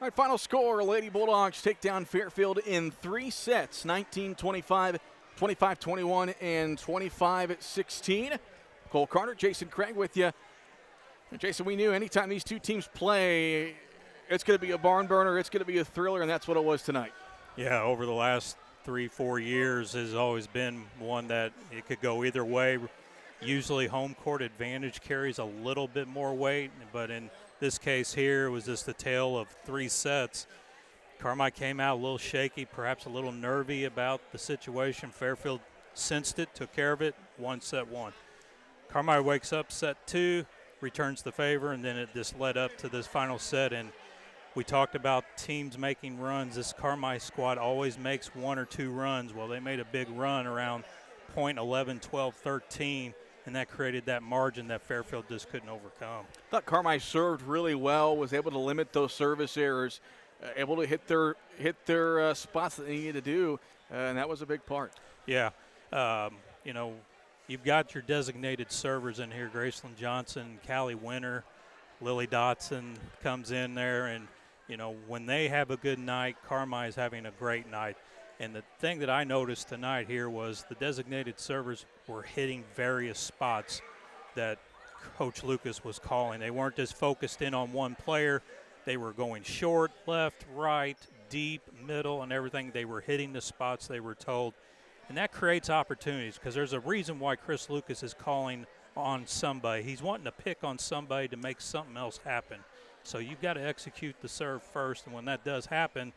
right, final score, Lady Bulldogs take down Fairfield in 3 sets, 19-25, 25-21, and 25-16. Cole Carter, Jason Craig with you. And Jason, we knew anytime these two teams play, it's going to be a barn burner, it's going to be a thriller, and that's what it was tonight. Yeah, over the last 3-4 years has always been one that it could go either way. Usually home court advantage carries a little bit more weight, but in this case here, it was just a tale of 3 sets. Carmi came out a little shaky, perhaps a little nervy about the situation. Fairfield sensed it, took care of it, won set 1. Carmi wakes up set 2, returns the favor, and then it just led up to this final set. And we talked about teams making runs. This Carmi squad always makes 1 or 2 runs. Well, they made a big run around point 11, 12, 13, and that created that margin that Fairfield just couldn't overcome. I thought Carmi served really well, was able to limit those service errors, able to hit their spots that they needed to do, and that was a big part. Yeah. You know, you've got your designated servers in here, Graceland Johnson, Callie Winter, Lily Dotson comes in there, and you know, when they have a good night, Carmi is having a great night. And the thing that I noticed tonight here was the designated servers were hitting various spots that Coach Lucas was calling. They weren't just focused in on one player. They were going short, left, right, deep, middle, and everything. They were hitting the spots they were told. And that creates opportunities because there's a reason why Chris Lucas is calling on somebody. He's wanting to pick on somebody to make something else happen. So you've got to execute the serve first, and when that does happen,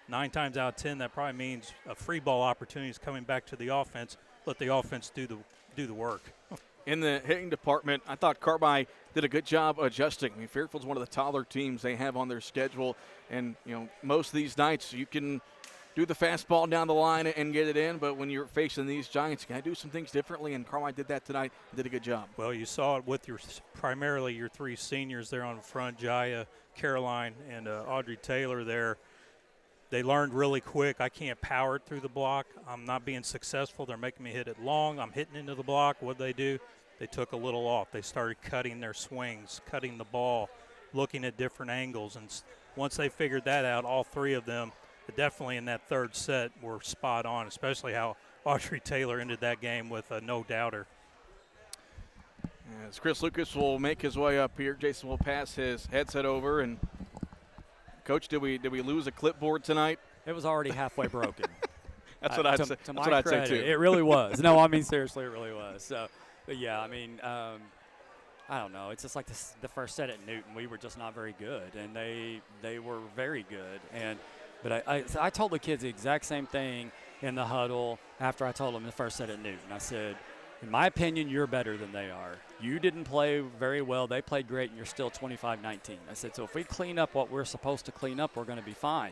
9 times out of 10, that probably means a free ball opportunity is coming back to the offense. Let the offense do the work. In the hitting department, I thought Carmi did a good job adjusting. I mean, Fairfield's one of the taller teams they have on their schedule, and you know, most of these nights you can do the fastball down the line and get it in, but when you're facing these Giants, you got to do some things differently, and Carmine did that tonight and did a good job. Well, you saw it with primarily your three seniors there on the front, Jaya, Caroline, and Audrey Taylor there. They learned really quick, I can't power it through the block. I'm not being successful. They're making me hit it long. I'm hitting into the block. What did they do? They took a little off. They started cutting their swings, cutting the ball, looking at different angles. And once they figured that out, all three of them, definitely in that third set, were spot on, especially how Audrey Taylor ended that game with a no-doubter. As Chris Lucas will make his way up here, Jason will pass his headset over. And Coach, did we lose a clipboard tonight? It was already halfway broken. That's what I'd say. To that's my what I'd credit, say too. it really was. No, I mean seriously, it really was. So, but yeah, I mean, I don't know. It's just like the first set at Newton, we were just not very good, and they were very good. But I told the kids the exact same thing in the huddle after I told them the first set at Newton. I said, in my opinion, you're better than they are. You didn't play very well. They played great, and you're still 25-19. I said, so if we clean up what we're supposed to clean up, we're going to be fine.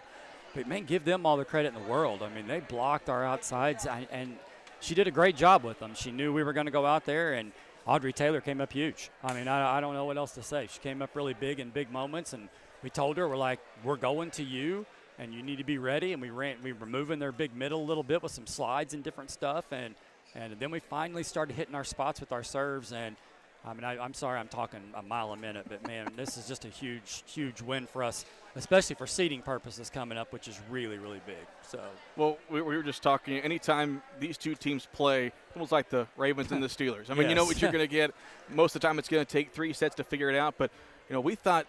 But, man, give them all the credit in the world. I mean, they blocked our outsides, and she did a great job with them. She knew we were going to go out there, and Audrey Taylor came up huge. I mean, I don't know what else to say. She came up really big in big moments, and we told her, we're like, we're going to you, and you need to be ready. And we were moving their big middle a little bit with some slides and different stuff, and then we finally started hitting our spots with our serves. And, I mean, I'm sorry I'm talking a mile a minute, but, man, this is just a huge, huge win for us, especially for seeding purposes coming up, which is really, really big. So, well, we were just talking, anytime these two teams play, almost like the Ravens and the Steelers. I mean, Yes. You know what you're going to get. Most of the time it's going to take 3 sets to figure it out. But, we thought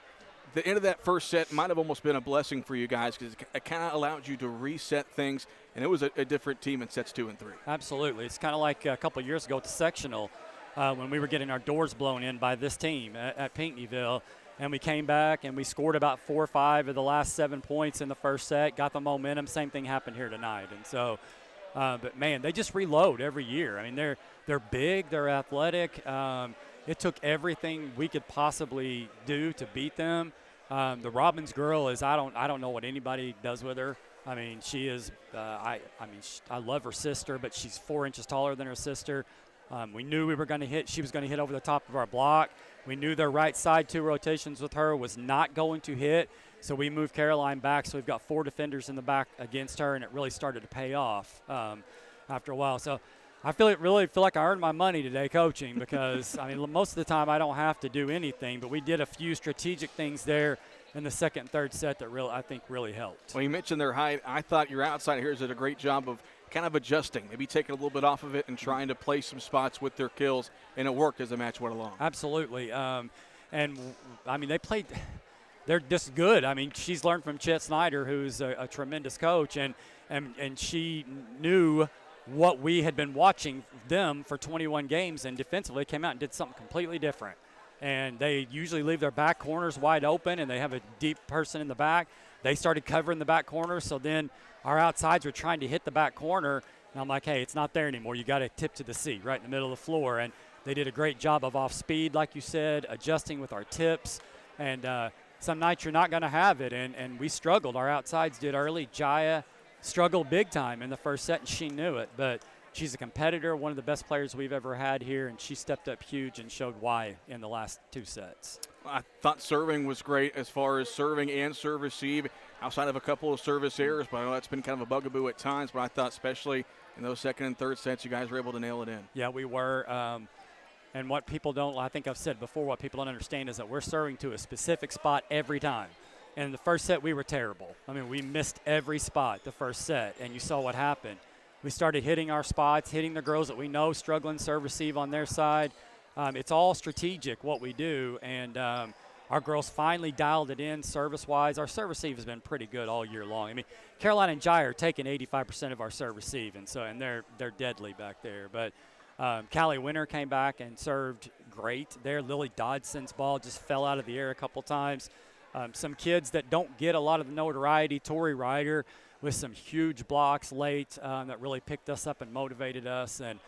the end of that first set might have almost been a blessing for you guys because it kind of allowed you to reset things, and it was a different team in sets 2 and 3. Absolutely. It's kind of like a couple of years ago at the sectional when we were getting our doors blown in by this team at Pinckneyville, and we came back and we scored about 4 or 5 of the last 7 points in the first set, got the momentum. Same thing happened here tonight. And so, but, man, they just reload every year. I mean, they're big, they're athletic. It took everything we could possibly do to beat them. The Robbins girl is I don't know what anybody does with her. I mean, she is I love her sister, but she's 4 inches taller than her sister. We knew we were going to hit. She was going to hit over the top of our block. We knew their right side 2 rotations with her was not going to hit, so we moved Caroline back. So we've got 4 defenders in the back against her, and it really started to pay off after a while. So I really feel like I earned my money today coaching because, I mean, most of the time I don't have to do anything, but we did a few strategic things there in the second and third set that I think really helped. Well, you mentioned their height. I thought your outside here did a great job of kind of adjusting, maybe taking a little bit off of it and trying to play some spots with their kills, and it worked as the match went along. Absolutely. And, I mean, they're just good. I mean, she's learned from Chet Snyder, who's a tremendous coach, and she knew what we had been watching them for 21 games, and defensively came out and did something completely different. And they usually leave their back corners wide open, and they have a deep person in the back. They started covering the back corner, so then our outsides were trying to hit the back corner, and I'm like, hey, it's not there anymore. You got to tip to the C right in the middle of the floor. And they did a great job of off speed, like you said, adjusting with our tips. And some nights you're not going to have it, and we struggled. Our outsides did early. Jaya struggled big time in the first set, and she knew it. But she's a competitor, one of the best players we've ever had here, and she stepped up huge and showed why in the last 2 sets. I thought serving was great as far as serving and serve receive outside of a couple of service errors, but I know that's been kind of a bugaboo at times, but I thought especially in those second and third sets you guys were able to nail it in. Yeah, we were. And what people don't, I think I've said before, what people don't understand is that we're serving to a specific spot every time. And in the first set, we were terrible. I mean, we missed every spot the first set, and you saw what happened. We started hitting our spots, hitting the girls that we know struggling serve receive on their side. It's all strategic what we do, and our girls finally dialed it in service-wise. Our serve receive has been pretty good all year long. I mean, Caroline and Jai are taking 85% of our serve receive, and they're deadly back there. But Callie Winter came back and served great there. Lily Dodson's ball just fell out of the air a couple times. Some kids that don't get a lot of the notoriety, Tori Ryder with some huge blocks late that really picked us up and motivated us. And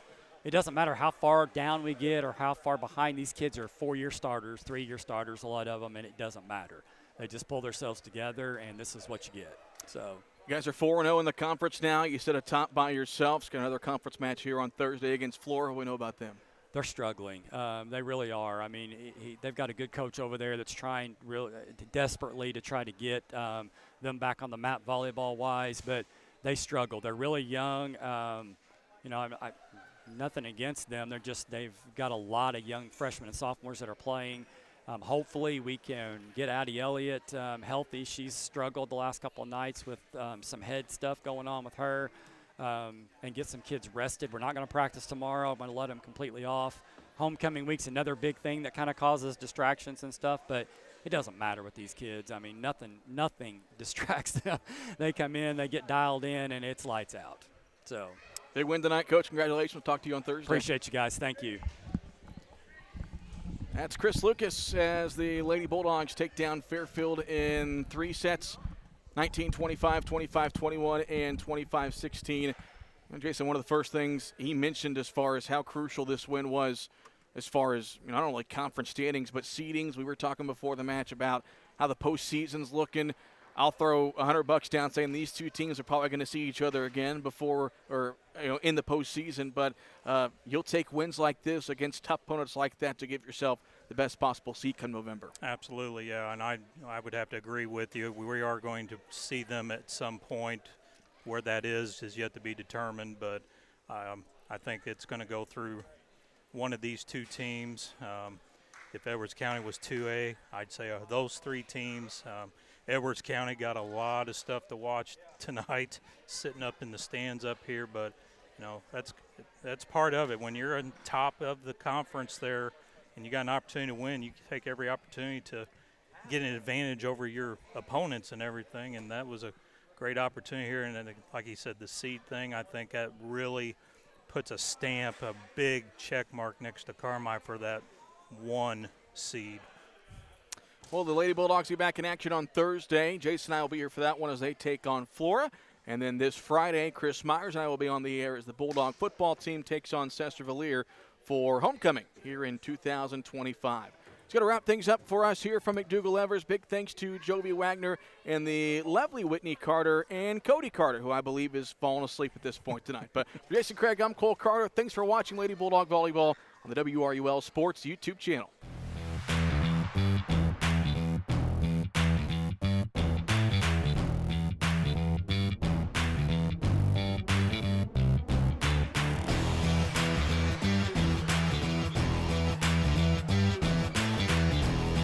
it doesn't matter how far down we get or how far behind. These kids are 4-year starters, 3-year starters, a lot of them, and it doesn't matter. They just pull themselves together, and this is what you get. So you guys are 4-0 in the conference now. You sit atop by yourselves. Got another conference match here on Thursday against Flora. What do we know about them? they're struggling. They really are. I mean, they've got a good coach over there that's trying really desperately to try to get them back on the map volleyball-wise, but they struggle. They're really young. You know, nothing against them. They've got a lot of young freshmen and sophomores that are playing. Hopefully we can get Addie Elliott healthy. She's struggled the last couple of nights with some head stuff going on with her, and get some kids rested. We're not going to practice tomorrow. I'm going to let them completely off. Homecoming week's another big thing that kind of causes distractions and stuff, but it doesn't matter with these kids. I mean, nothing distracts them. They come in, they get dialed in, and it's lights out. So big win tonight, Coach. Congratulations. We'll talk to you on Thursday. Appreciate you guys. Thank you. That's Chris Lucas as the Lady Bulldogs take down Fairfield in 3 sets, 19-25, 25-21, and 25-16. And Jason, one of the first things he mentioned as far as how crucial this win was as far as, you know, not only conference standings but seedings. We were talking before the match about how the postseason's looking. I'll throw $100 down saying these two teams are probably going to see each other again before, or in the postseason. But you'll take wins like this against tough opponents like that to give yourself the best possible seed come November. Absolutely, yeah, and I would have to agree with you. We are going to see them at some point. Where that is yet to be determined, but I think it's going to go through one of these two teams. If Edwards County was 2A, I'd say those 3 teams. Edwards County got a lot of stuff to watch tonight, sitting up in the stands up here, but you know that's part of it. When you're on top of the conference there, and you got an opportunity to win, you take every opportunity to get an advantage over your opponents and everything, and that was a great opportunity here. And then, like he said, the seed thing, I think that really puts a stamp, a big check mark next to Carmi for that 1 seed. Well, the Lady Bulldogs will be back in action on Thursday. Jason and I will be here for that one as they take on Flora. And then this Friday, Chris Myers and I will be on the air as the Bulldog football team takes on Sestervalier for homecoming here in 2025. It's going to wrap things up for us here from McDougall-Evers. Big thanks to Jovi Wagner and the lovely Whitney Carter and Cody Carter, who I believe is falling asleep at this point tonight. But for Jason Craig, I'm Cole Carter. Thanks for watching Lady Bulldog Volleyball on the WRUL Sports YouTube channel.